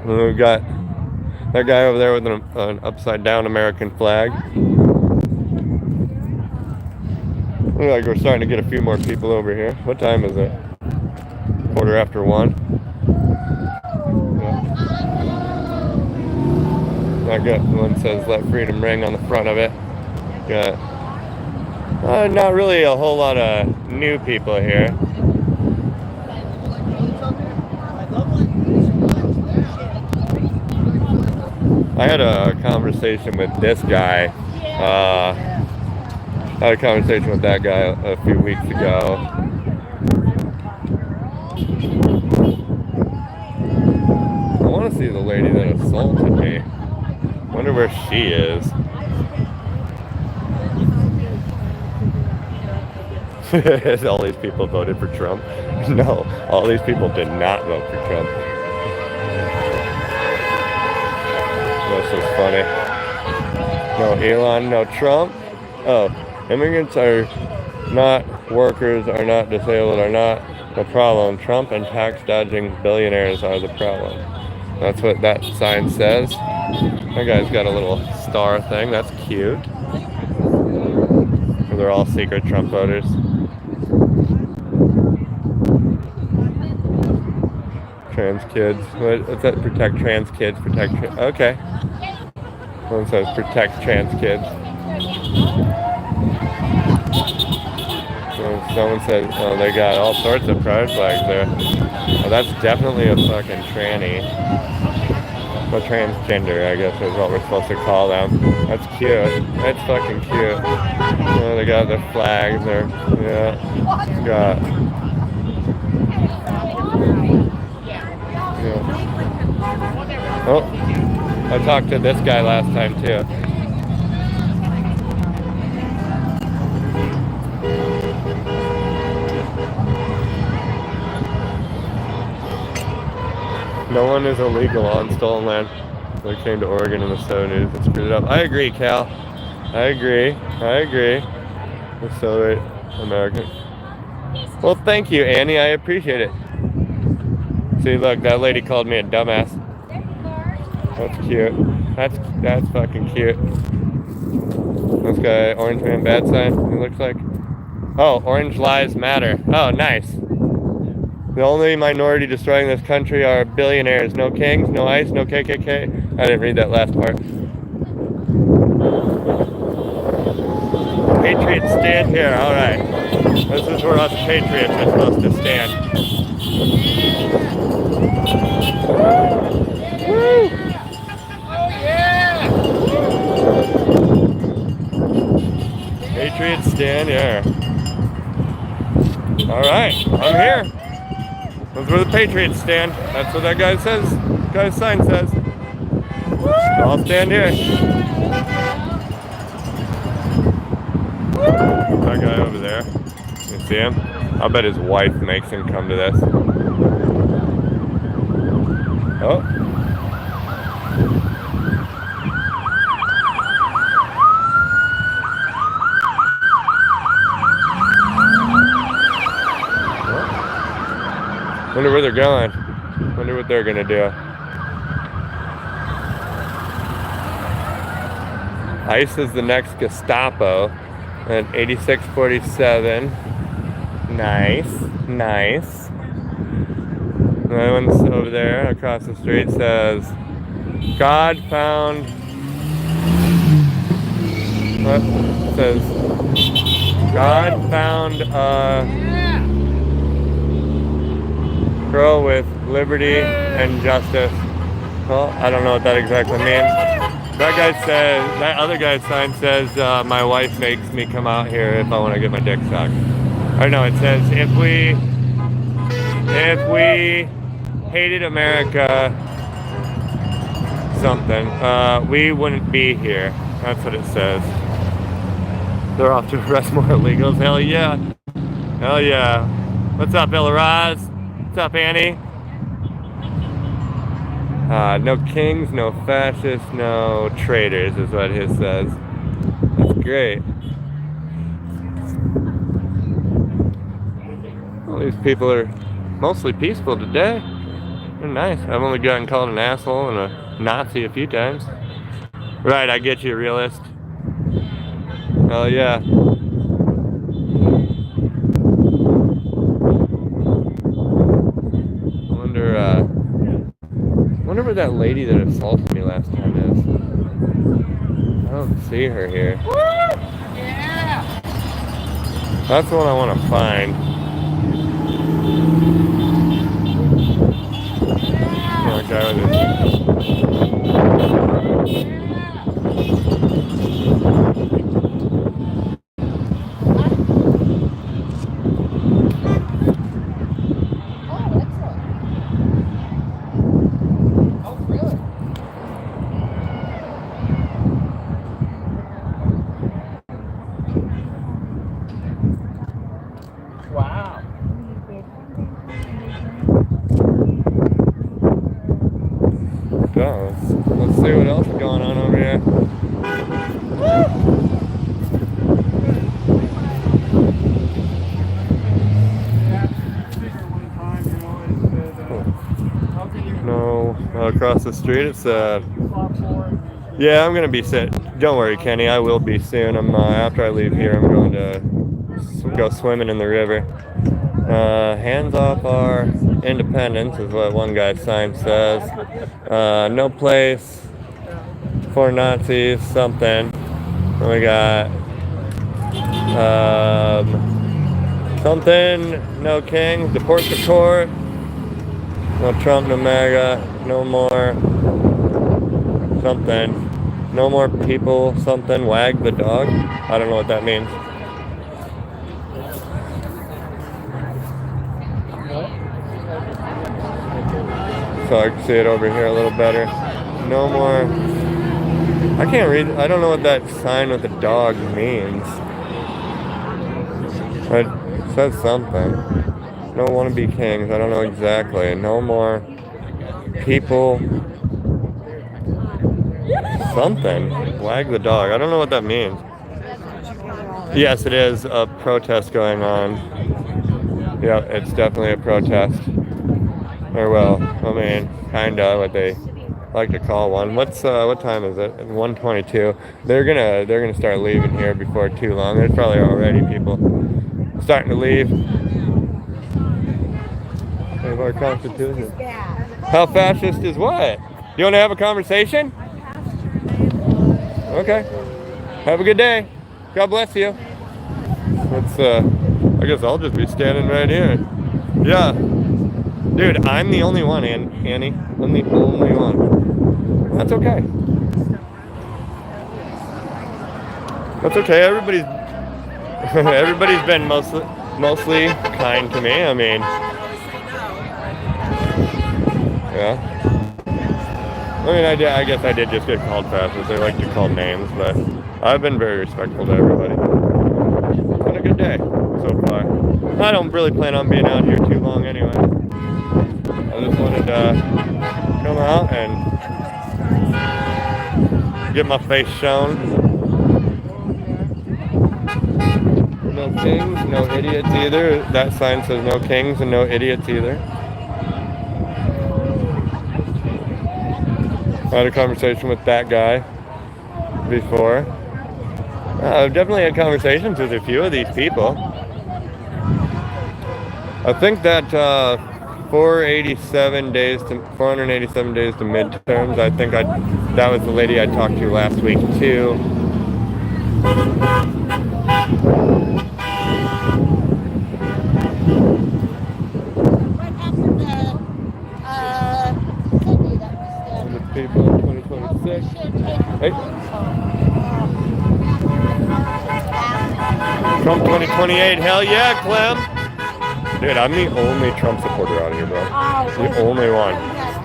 We've got that guy over there with an upside down American flag. Looks like we're starting to get a few more people over here. What time is it? 1:15. Yeah. That got one says "Let Freedom Ring" on the front of it. Got not really a whole lot of new people here. I had a conversation with this guy. I had a conversation with that guy a few weeks ago. I want to see the lady that assaulted me. Wonder where she is. All these people voted for Trump. No, all these people did not vote for Trump. This is funny. No Elon, no Trump. Oh, immigrants are not workers, are not disabled, are not the problem. Trump and tax dodging billionaires are the problem. That's what that sign says. That guy's got a little star thing. That's cute. They're all secret Trump voters. Trans kids. What's that? Protect trans kids. Okay. One says protect trans kids. Someone said, oh, they got all sorts of pride flags there. Oh, that's definitely a fucking tranny. A transgender, I guess is what we're supposed to call them. That's cute. That's fucking cute. Oh, they got the flags there. Yeah. Got. Yeah. Oh, I talked to this guy last time too. No one is illegal on stolen land. They came to Oregon in the 70s and screwed it up. I agree, Cal. I agree. We're so American. Well, thank you, Annie. I appreciate it. See, look, that lady called me a dumbass. That's cute. That's fucking cute. This guy, Orange Man Bad Sign, it looks like. Oh, Orange Lives Matter. Oh, nice. The only minority destroying this country are billionaires. No kings, no ICE, no KKK. I didn't read that last part. Patriots stand here. All right. This is where us patriots are supposed to stand. Woo! Oh yeah! Patriots stand here. All right, I'm here. That's where the Patriots stand. That's what that guy says. Guy's sign says. I'll stand here. That guy over there. You see him? I'll bet his wife makes him come to this. Oh. Wonder where they're going. Wonder what they're gonna do. ICE is the next Gestapo at 8647. Nice. Another one's over there across the street says, God found. What? It says, God found girl with liberty and justice. Well, I don't know what that exactly means. That other guy's sign says, my wife makes me come out here if I want to get my dick sucked. Or no, it says, if we If we hated America, something, we wouldn't be here. That's what it says. They're off to arrest more illegals. Hell yeah. Hell yeah. What's up, Ella Raz? What's up, Annie? No kings, no fascists, no traitors is what his says. That's great. Well, these people are mostly peaceful today. They're nice. I've only gotten called an asshole and a Nazi a few times. Right, I get you, realist. Oh yeah. Wonder where that lady that assaulted me last time is. I don't see her here. That's the one I want to find. Oh, guy with Let's see what else is going on over here. No, across the street it's yeah, I'm gonna be sitting. Don't worry, Kenny, I will be soon. I'm after I leave here, I'm going to go swimming in the river. Hands off our independence is what one guy's sign says. No place for Nazis, something. And we got something, no kings, deport the court, no Trump, no MAGA, no more something, no more people, something, wag the dog. I don't know what that means. So I can see it over here a little better. No more. I can't read. I don't know what that sign with the dog means. It says something. No wannabe kings. I don't know exactly. No more people. Something. Wag the dog. I don't know what that means. Yes, it is a protest going on. Yeah, it's definitely a protest. Or well, I mean, kinda what they like to call one. What time is it? 1:22. They're gonna start leaving here before too long. There's probably already people starting to leave. We have our Constitution. How fascist is what? You want to have a conversation? Okay. Have a good day. God bless you. Let's. I guess I'll just be standing right here. Yeah. Dude, I'm the only one, Annie. I'm the only one. That's okay. That's okay. Everybody's been mostly kind to me. I mean, yeah. I guess I did just get called fascist. They like to call names, but I've been very respectful to everybody. It's been a good day so far. I don't really plan on being out here too long anyway. I just wanted to come out and get my face shown. No kings, no idiots either. That sign says no kings and no idiots either. I had a conversation with that guy before. I've definitely had conversations with a few of these people. I think that 487 days to midterms. I think that was the lady I talked to last week too. The people in 2026. Hey. Trump 2028. Hell yeah, Clem. Dude, I'm the only Trump supporter out here, bro. Oh, The only one. That's the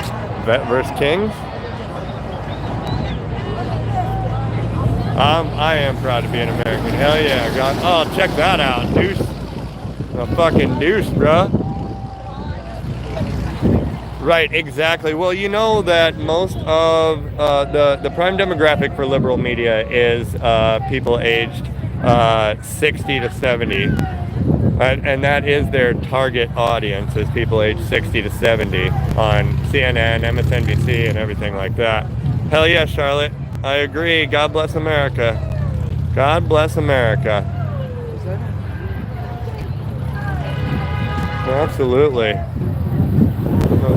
Fabric Vet versus Kings. I am proud to be an American. Hell yeah, God. Oh, check that out, deuce. A fucking deuce, bro. Right, exactly. Well, you know that most of the prime demographic for liberal media is people aged 60 to 70. And that is their target audience, is people aged 60 to 70 on CNN, MSNBC, and everything like that. Hell yeah, Charlotte. I agree. God bless America. God bless America. Absolutely.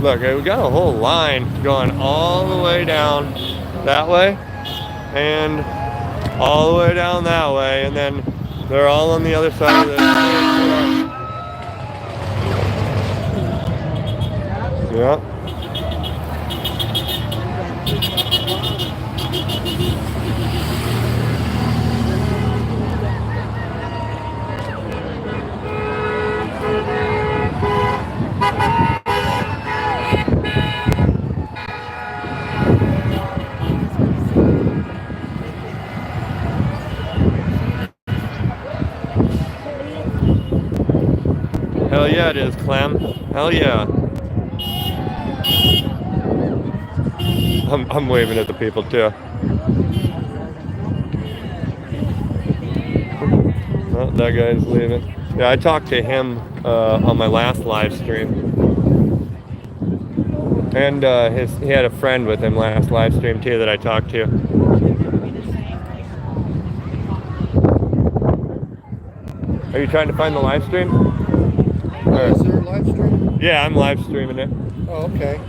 Look, we got a whole line going all the way down that way and all the way down that way, and then they're all on the other side of the yeah. Hell yeah, it is, Clem. Hell yeah. I'm waving at the people too. Oh, that guy's leaving. Yeah, I talked to him on my last live stream, and he had a friend with him last live stream too that I talked to. Are you trying to find the live stream? Is there a live stream? Yeah, I'm live streaming it. Oh, okay.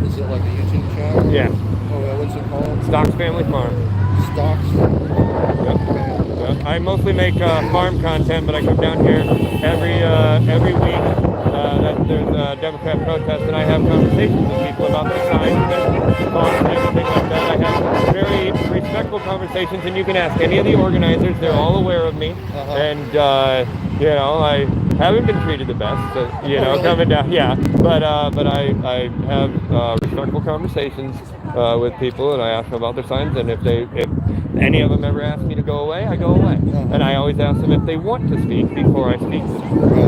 Is it like a YouTube channel? Yeah. Oh, what's it called? Stocks Family Farm. Stocks Family Farm. Yep. Okay. Yep. I mostly make farm content, but I come down here every week. That there's a Democrat protest, and I have conversations with people about their signs and farms and everything like that. I have very respectful conversations, and you can ask any of the organizers; they're all aware of me, and you know, I haven't been treated the best, you know, really? coming down. Yeah, but I have respectful conversations with people, and I ask them about their signs, and if any of them ever ask me to go away, I go away, and I always ask them if they want to speak before I speak to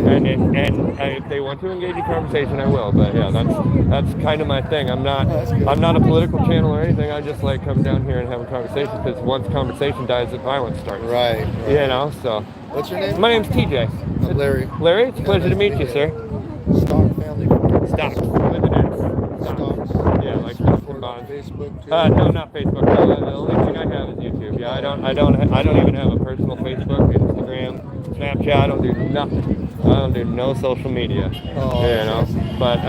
them, and if they want to engage in conversation, I will. But yeah, that's kind of my thing. I'm not a political channel or anything. I just like coming down here and having conversations, because once conversation dies, the violence starts. Right. You know, so. What's your name? My name's TJ. I'm Larry. Larry, it's a pleasure to meet you, sir. Stock Family Farm. Stocks with an X. Stocks. Yeah, like stocks and On bonds. Facebook too? No, not Facebook. No, the only thing I have is YouTube. Yeah, I don't even have a personal Facebook, Instagram, Snapchat. I don't do nothing. I don't do no social media. Oh, you know. But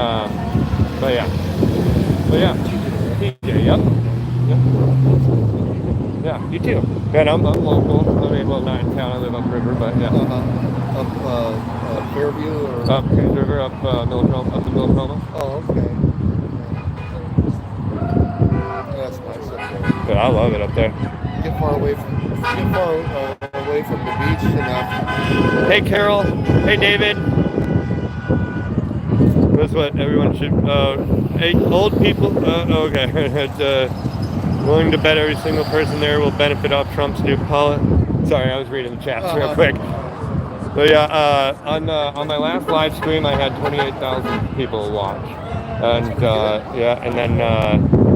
yeah. TJ, yep. Yeah, you too. And I'm local. I mean, well, not in town. I live upriver, but yeah. Up Fairview or? Up Kings River, up Millcoma, up to Millcoma. Oh, okay. That's nice up there. But I love it up there. Get far away from the beach enough. Hey, Carol. Hey, David. That's what everyone should. Hey, old people. Okay. It's, willing to bet every single person there will benefit off Trump's new policy. Sorry, I was reading the chats real quick. But yeah, on my last live stream, I had 28,000 people watch, and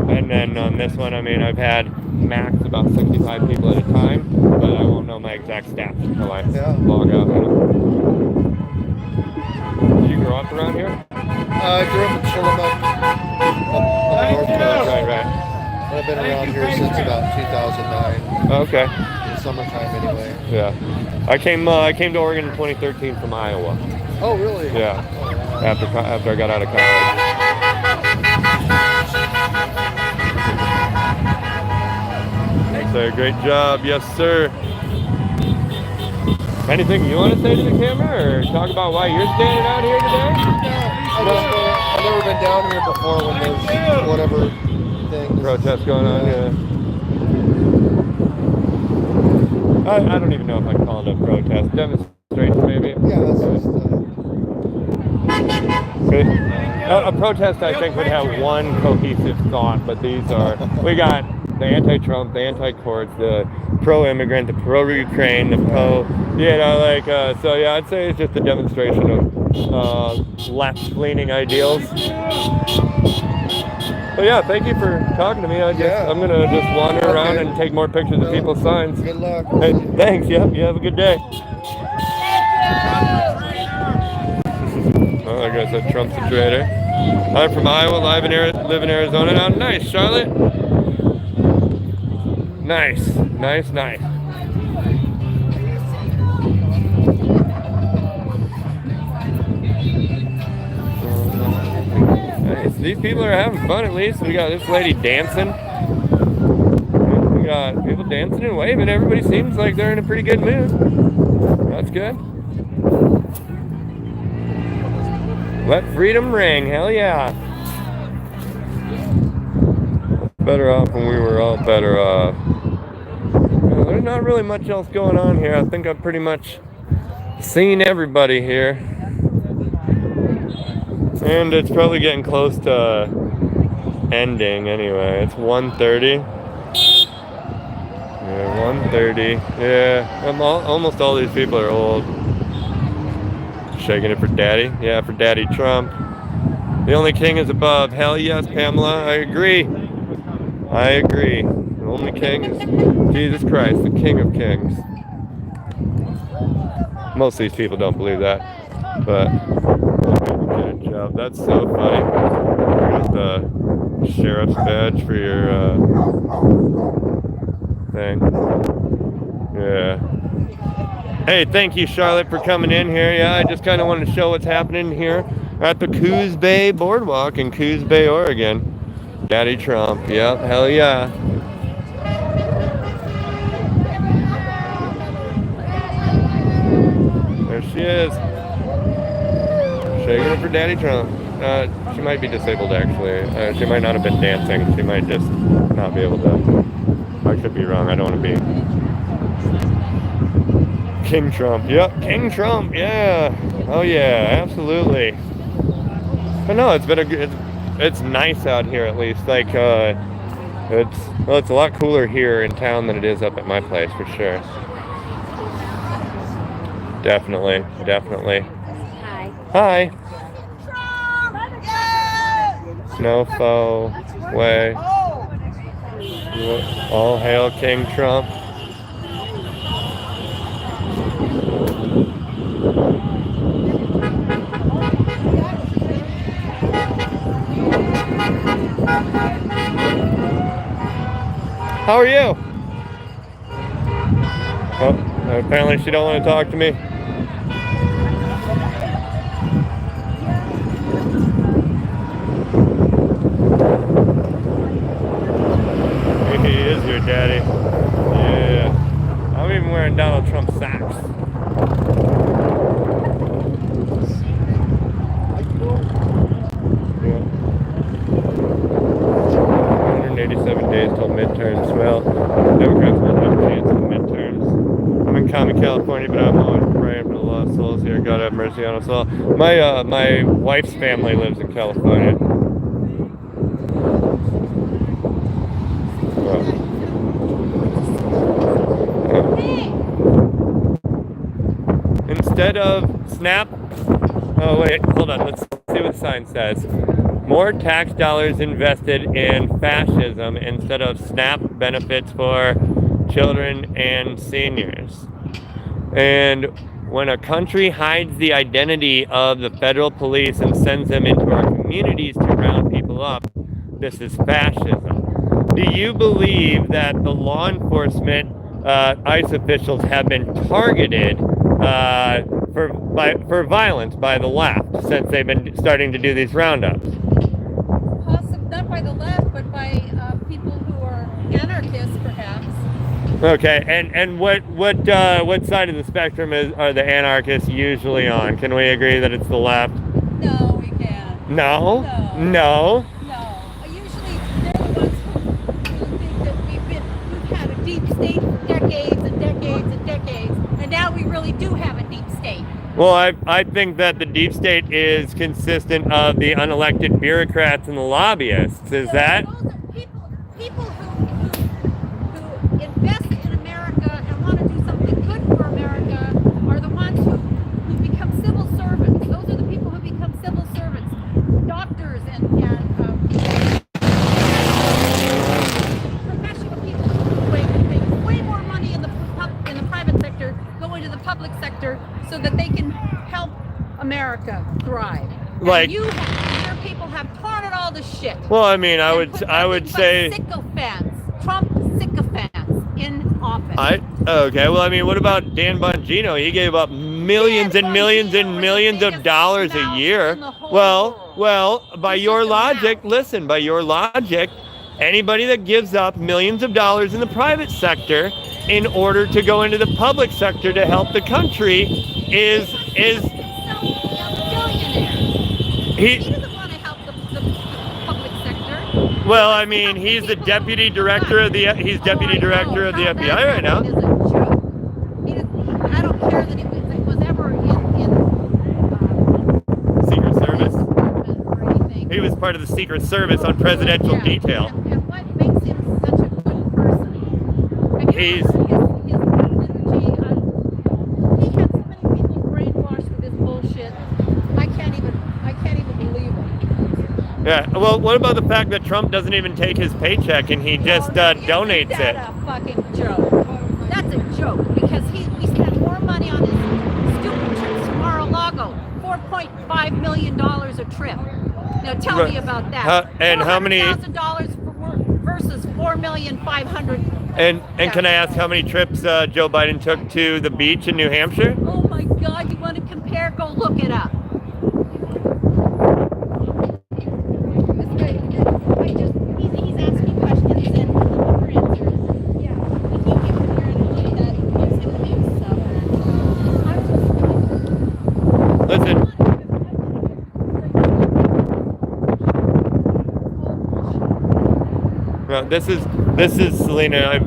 and then on this one, I mean, I've had max about 65 people at a time, but I won't know my exact stats until I log out. Did you grow up around here? I grew up in Chilliwack, up north coast. Right. I've been around here since about 2009. Okay. In the summertime, anyway. Yeah. I came to Oregon in 2013 from Iowa. Oh, really? Yeah. After I got out of college. So great job, yes sir. Anything you want to say to the camera, or talk about why you're standing out here today? I've never been down here before when there's whatever thing. Protest going on, yeah. I don't even know if I call it a protest. Demonstration, maybe? Yeah, that's just. A protest, I think, would have one cohesive thought, but these are, we got the anti-Trump, the anti-courts, the pro-immigrant, the pro-Ukraine, the so yeah, I'd say it's just a demonstration of left-leaning ideals. But yeah, thank you for talking to me. I'm going to just wander around and take more pictures of people's signs. Good luck. Hey, thanks, yeah, you have a good day. Oh, I guess that Trump's a traitor. I'm from Iowa, live in live in Arizona now. Nice, Charlotte. Nice. Nice. Nice. These people are having fun at least. We got this lady dancing. We got people dancing and waving. Everybody seems like they're in a pretty good mood. That's good. Let freedom ring, hell yeah. Better off when we were all better off. Well, there's not really much else going on here. I think I've pretty much seen everybody here. And it's probably getting close to ending anyway. It's 1:30. Yeah, 1:30. Yeah, almost all these people are old. Shaking it for daddy. Yeah, for Daddy Trump. The only king is above. Hell yes, Pamela. I agree. The only king is Jesus Christ, the King of Kings. Most of these people don't believe that. But good job. That's so funny. Got the sheriff's badge for your thing. Yeah. Hey, thank you, Charlotte, for coming in here. Yeah, I just kind of wanted to show what's happening here at the Coos Bay Boardwalk in Coos Bay, Oregon. Daddy Trump. Yep, hell yeah. There she is. Shaking it for Daddy Trump. She might be disabled, actually. She might not have been dancing. She might just not be able to. I could be wrong. I don't want to be. King Trump. Yep, King Trump. Yeah. Oh yeah, absolutely. But no, it's been it's nice out here at least. Like it's a lot cooler here in town than it is up at my place for sure. Definitely. Hi. Snowfo way. All hail King Trump. How are you? Oh, apparently she don't want to talk to me. He is your daddy. Yeah. I'm even wearing Donald Trump socks. Yeah. 187 days till midterms. Well, Democrats won't have a chance in the midterms. I'm in Common, California, but I'm always praying for the lost souls here. God have mercy on us all. My wife's family lives in California. Instead of SNAP, oh wait, hold on, let's see what the sign says. More tax dollars invested in fascism instead of SNAP benefits for children and seniors. And when a country hides the identity of the federal police and sends them into our communities to round people up, this is fascism. Do you believe that the law enforcement ICE officials have been targeted for violence by the left since they've been starting to do these roundups? Not by the left, but by people who are anarchists, perhaps. Okay, and what side of the spectrum are the anarchists usually on? Can we agree that it's the left? No, we can't. No? No. Usually they're the ones who think that we've had a deep state for decades. decades and decades and decades, and now we really do have a deep state. Well, I think that the deep state is consistent of the unelected bureaucrats and the lobbyists. Is that? Those are people who invest in America and want to do something good for America are the ones who become civil servants. Those are the people who become civil servants, doctors and professional people who make way more money in the private sector, go into the public sector so that they can help America thrive. Like, your people have torn it all to shit. well, I mean, I would say. Sycophants, Trump sycophants in office. Okay. Well, I mean, what about Dan Bongino? He gave up millions and millions and millions of dollars a year. Well, by your logic, listen, by your logic, anybody that gives up millions of dollars in the private sector in order to go into the public sector to help the country is He doesn't want to help the public sector. well, I mean, he's the deputy director of the FBI right now. It is a joke. I don't care that it was ever in Secret Service. or anything. He was part of the Secret Service on presidential detail. And what makes him such a good person? Have you He's- heard his liturgy on, he had so many people brainwashed with his bullshit. I can't even believe it. Yeah. Well, what about the fact that Trump doesn't even take his paycheck and he just donates Isn't it? that a fucking joke? That's a joke because we spent more money on his stupid trips to Mar-a-Lago, $4.5 million a trip. Now tell me about that. And how many? $400,000 versus $4,500,000. And can I ask how many trips Joe Biden took to the beach in New Hampshire? Oh my God! You want to compare? Go look it up. He's asking questions and for answers. Yeah, if you give him your energy, that gives him views. So Listen. Well, this is Selena.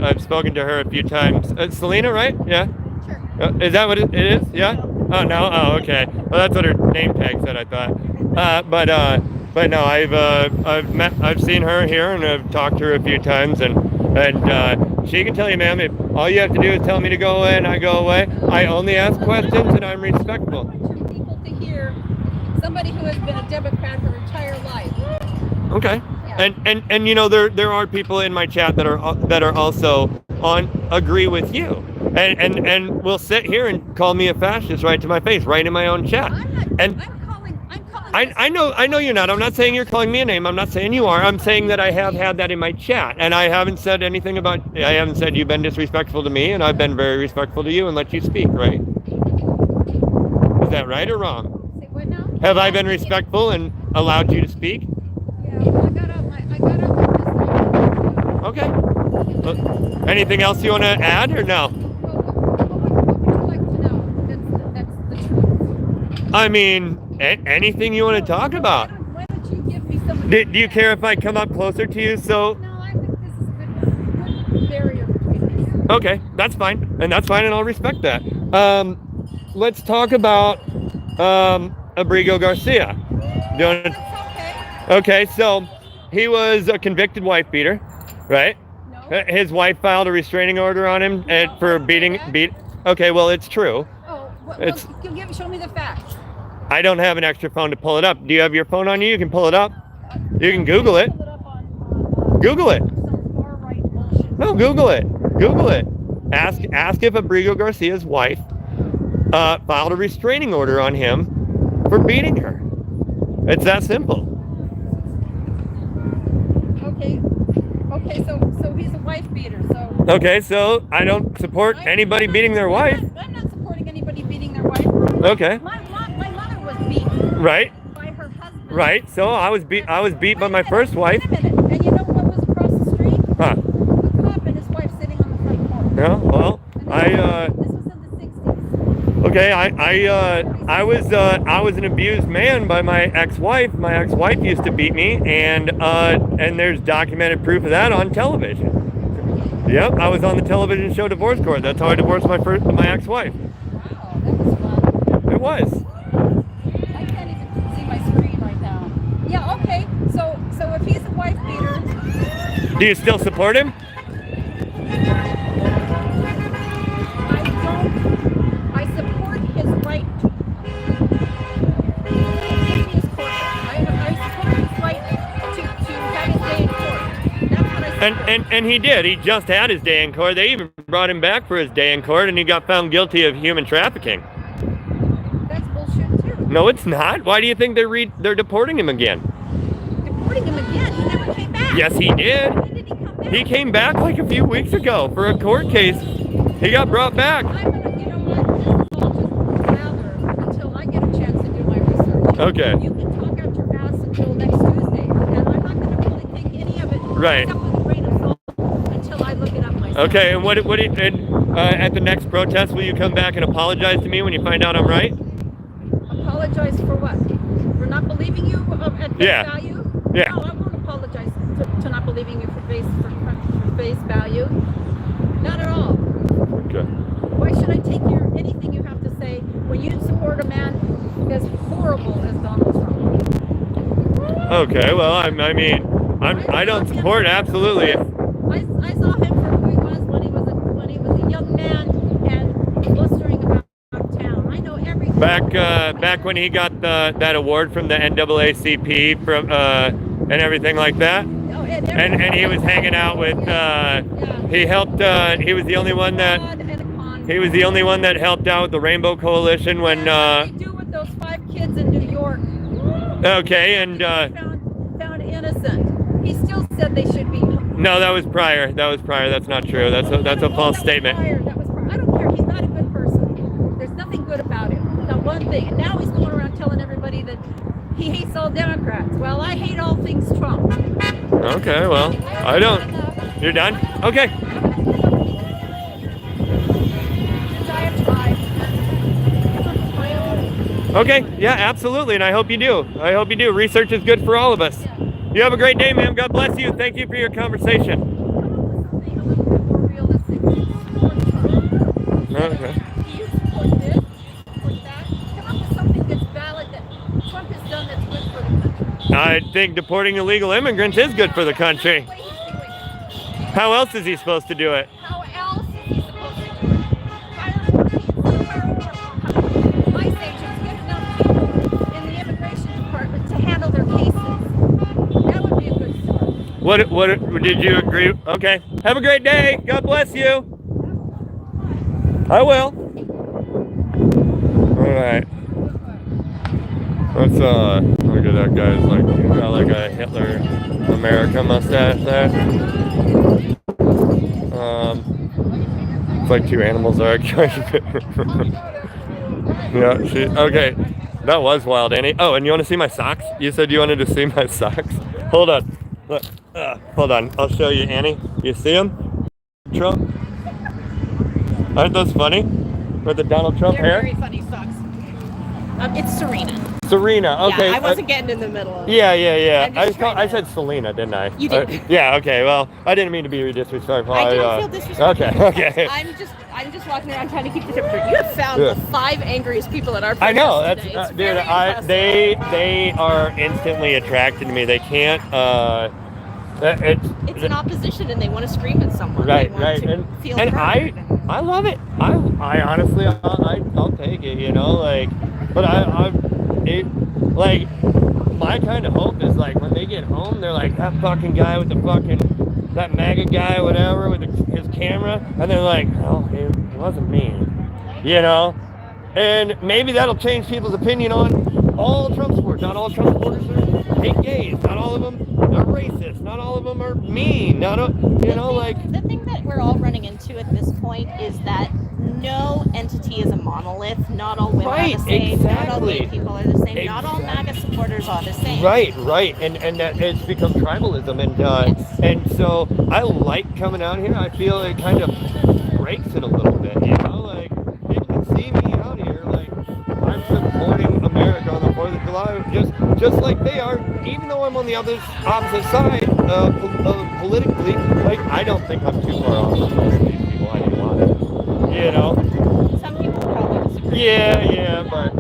I've spoken to her a few times. Selena, right? Yeah. Sure. Is that what it is? Yeah. Oh no. Oh, okay. Well, that's what her name tag said. I thought. But no. I've seen her here and I've talked to her a few times and she can tell you, ma'am, if all you have to do is tell me to go away and I go away. I only ask questions and I'm respectful. I want your people to hear somebody who has been a Democrat her entire life. Okay. And you know there are people in my chat that are also agree with you and will sit here and call me a fascist right to my face, right in my own chat. I'm calling. I know you're not. I'm not saying you're calling me a name. I'm not saying you are. I'm saying that I have had that in my chat and I haven't said anything about. I haven't said you've been disrespectful to me and I've been very respectful to you and let you speak. Right? Is that right or wrong? Say what now? Have I been respectful and allowed you to speak? Yeah, I got out my Okay. Anything else you want to add or no? What would you like to know? That's the truth. I mean, anything you want to talk about. Why don't you give me some? Do you care if I come up closer to you? So. No, I think this is a good barrier between us. Okay, that's fine, and I'll respect that. Let's talk about Abrigo Garcia. Do you wanna... Okay, so he was a convicted wife beater, right? No. His wife filed a restraining order on him for beating. Okay, well, it's true. Oh, show me the facts. I don't have an extra phone to pull it up. Do you have your phone on you? You can pull it up. You can Google it. Pull it up on Google it. some far-right bullshit. No, Google it. Google it. Ask if Abrigo Garcia's wife filed a restraining order on him for beating her. It's that simple. Okay, so he's a wife beater. So Okay, so I don't support anybody beating their wife. I'm not supporting anybody beating their wife. Okay. My mother was beaten Right. by her husband. Right. So I was beat by my first wife. Wait a minute. And you know what was across the street? Huh. A cop and his wife sitting on the front porch. Yeah. Well, This was in the 60s. Okay, I was an abused man by my ex-wife. My ex-wife used to beat me, and there's documented proof of that on television. Yep, I was on the television show Divorce Court. That's how I divorced my ex-wife. Wow, that was fun. It was. I can't even see my screen right now. Yeah, okay. So if he's a wife beater, Do you still support him? I support his right to his court. I support his right to have his day in court. That's what I support. And he did. He just had his day in court. They even brought him back for his day in court, and he got found guilty of human trafficking. That's bullshit too. No, it's not. Why do you think they're deporting him again? Deporting him again? He never came back. Yes, he did. When did he come back? He came back like a few weeks ago for a court case. He got brought back. I'm gonna, you know what? This is all just gather until I get a chance to do my research. Okay. You can talk out your ass until next Tuesday, and I'm not gonna really take any of it Right. except with a grain of salt until I look it up myself. Okay, and at the next protest, will you come back and apologize to me when you find out I'm right? Apologize for what? For not believing you at face Yeah. value? Yeah. No, I won't apologize to not believing you for face value. Not at all. Okay. Why should I take anything you have to say when you support a man as horrible as Donald Trump? Okay, well, I don't support absolutely. I saw him for who he was when he was a young man and blustering about town. I know everything. Back when he got that award from the NAACP from and everything like that. Oh, And he was hanging out with he helped he was the only one that helped out with the Rainbow Coalition when What did he do with those 5 kids in New York? okay, and Found innocent. He still said they should be. no, that was prior. That's not true. That's a false statement. That was prior. I don't care. He's not a good person. There's nothing good about him. Not one thing. And now he's going around telling everybody that he hates all Democrats. Well, I hate all things Trump. Okay, well, I don't. You're done? Okay. Okay, yeah, absolutely, and I hope you do. Research is good for all of us. You have a great day, ma'am. God bless you. Thank you for your conversation. Okay. Do you support this? Support that? Come up with something that's valid that Trump has done that's good for the country. I think deporting illegal immigrants is good for the country. That's the way he's doing it. How else is he supposed to do it? How else is he supposed to do it? Hire more ICE agents, get enough people in the immigration department to handle their cases. That would be a good start. What did you agree? Okay. Have a great day. God bless you. I will. All right. Let's look at that guy's like he's got like a Hitler America mustache there. It's like 2 animals are actually. Yeah. Okay. That was wild, Annie. Oh, and you want to see my socks? You said you wanted to see my socks. Hold on. Look. Hold on. I'll show you, Annie. You see them? Trump. Aren't those funny? With the Donald Trump They're hair? very funny socks. It's Serena. Serena, okay. Yeah, I wasn't getting in the middle of it. Yeah. I'm just trying I to- said Selena, didn't I? You did. Yeah, okay. Well, I didn't mean to be disrespectful. I didn't feel disrespectful. Okay. I'm just walking around trying to keep the temperature. You have found Yeah. the 5 angriest people at our I know. protest That's today. It's dude. very impressive. They are instantly attracted to me. They can't. It's an opposition, and they want to scream at someone. Right, they want right, to feel and heard. I love it. I honestly, I'll take it. You know, like, but like, my kind of hope is like when they get home, they're like that fucking guy with that MAGA guy, whatever, with his camera, and they're like, oh, it wasn't me, you know, and maybe that'll change people's opinion on all Trump supporters. Not all Trump supporters hate gays. Not all of them are racist. Not all of them are mean. The thing that we're all running into at this point is that no entity is a monolith. Not all women are the same. Not all gay people are the same. Not all MAGA supporters are the same. Right, and that it's become tribalism, and so I like coming out here. I feel it kind of breaks it a little bit, you know, like people can see me out here, like I'm supporting America on the 4th of July, just just like they are, even though I'm on the opposite side, politically, like, I don't think I'm too far off from most of these people anymore. You know? Some people probably disagree. Yeah, but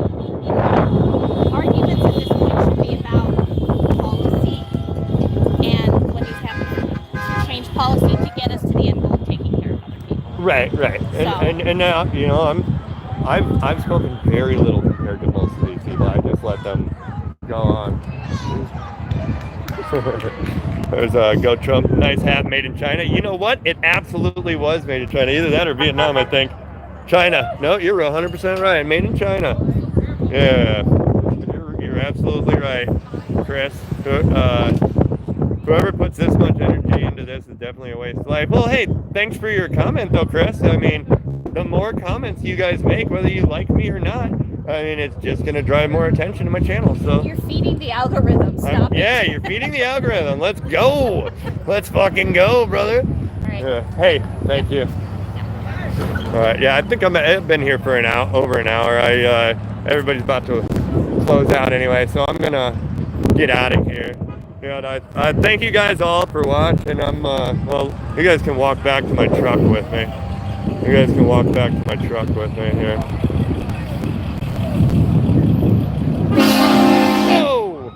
Arguments at this point should be about policy and what is happening to change policy to get us to the end goal of taking care of other people. right. And now, you know, I've spoken very little compared to most of these people. I just let them go on. There's a Go Trump, nice hat, made in China. You know what? It absolutely was made in China. Either that or Vietnam, I think. China. No, you're 100% right. Made in China. Yeah, you're absolutely right, Chris. Whoever puts this much energy into this is definitely a waste of life. Well, hey, thanks for your comment, though, Chris. I mean, the more comments you guys make, whether you like me or not, I mean, it's just going to drive more attention to my channel. So You're feeding the algorithm. Stop it. yeah, you're feeding the algorithm. Let's go. Let's fucking go, brother. All right. Hey, thank you. All right, yeah, I think I've been here for over an hour. Everybody's about to close out anyway, so I'm gonna get out of here. Yeah, I thank you guys all for watching. Well, you guys can walk back to my truck with me. You guys can walk back to my truck with me here. Whoa!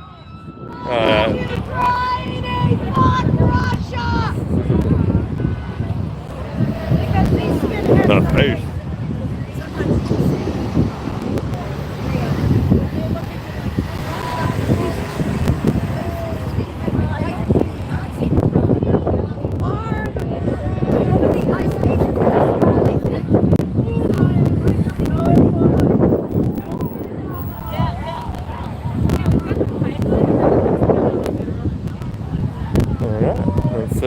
The face. Let's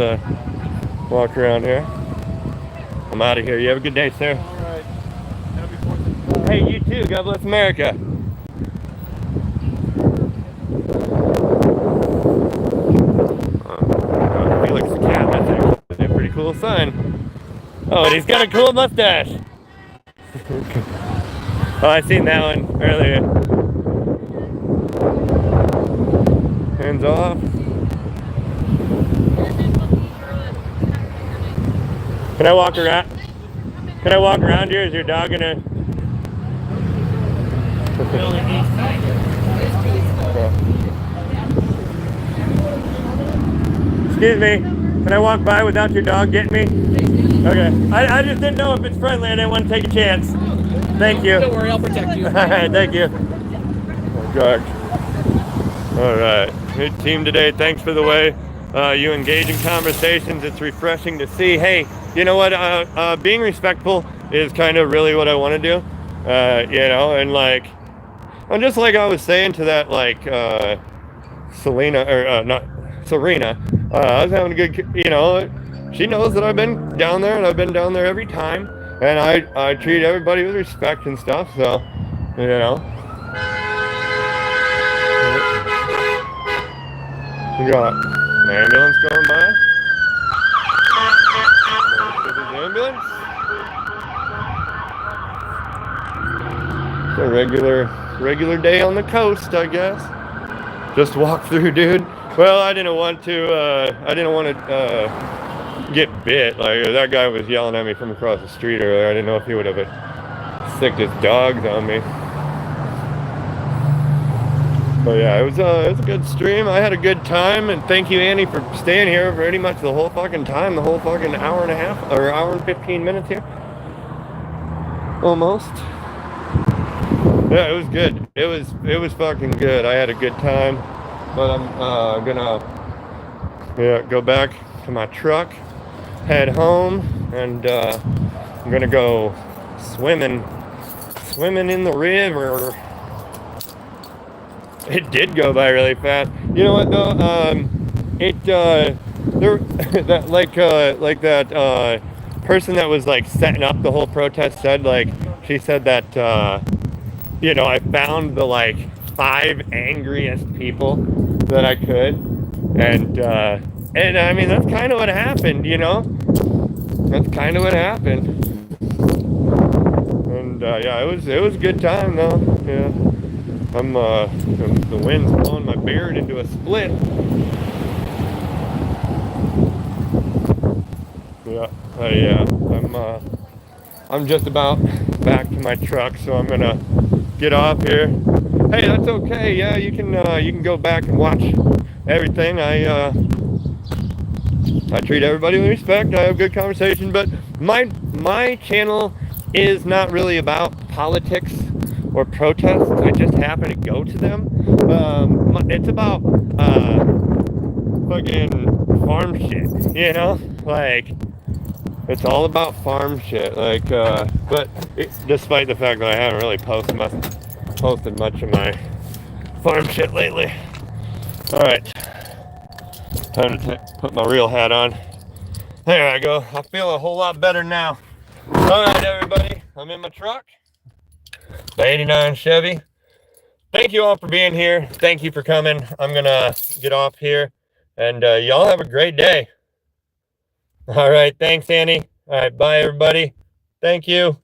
walk around here. I'm out of here. You have a good day, sir. All right. Happy 4th of July. Hey, you too. God bless America. Felix the cat. That's actually a pretty cool sign. Oh, and he's got a cool mustache. Oh, I seen that one earlier. Hands off. Can I walk around? Can I walk around here? Is your dog gonna? Excuse me. Can I walk by without your dog getting me? Okay. I just didn't know if it's friendly. I didn't want to take a chance. Thank you. Don't worry, I'll protect you. All right. Thank you. Oh, God. All right. Good team today. Thanks for the way you engage in conversations. It's refreshing to see. Hey, you know what? Being respectful is kind of really what I want to do. You know, and like, and just like I was saying to that, like, Serena, I was having a good, you know, she knows that I've been down there and I've been down there every time. And I treat everybody with respect and stuff, so, you know. We got an ambulance going by. There's an ambulance. It's a regular day on the coast, I guess. Just walk through, dude. Well, I didn't want to get bit. Like, that guy was yelling at me from across the street earlier. I didn't know if he would have sicked his dogs on me. But yeah, it was a good stream. I had a good time, and thank you, Annie, for staying here pretty much the whole fucking time, the whole fucking hour and a half, or hour and 15 minutes here. Almost. Yeah, it was good. It was fucking good. I had a good time. But I'm gonna go back to my truck, head home, and I'm gonna go swimming in the river. It did go by really fast. You know what though? That person that was like setting up the whole protest said, like, she said that you know, I found the like 5 angriest people that I could, and I mean, that's kind of what happened, you know. That's kind of what happened. And yeah, it was a good time though. Yeah. the wind's blowing my beard into a split. Yeah, I'm just about back to my truck, so I'm gonna get off here. Hey, that's okay. Yeah, you can go back and watch everything. I treat everybody with respect. I have good conversation, but my channel is not really about politics or protests. I just happen to go to them. It's about fucking farm shit, you know? Like, it's all about farm shit. Like, but despite the fact that I haven't really posted much of my farm shit lately. All right, time to put my real hat on. There I go. I feel a whole lot better now. All right, everybody. I'm in my truck. The 89 Chevy. Thank you all for being here. Thank you for coming. I'm gonna get off here, and y'all have a great day. All right, thanks, Annie. All right, bye, everybody. Thank you.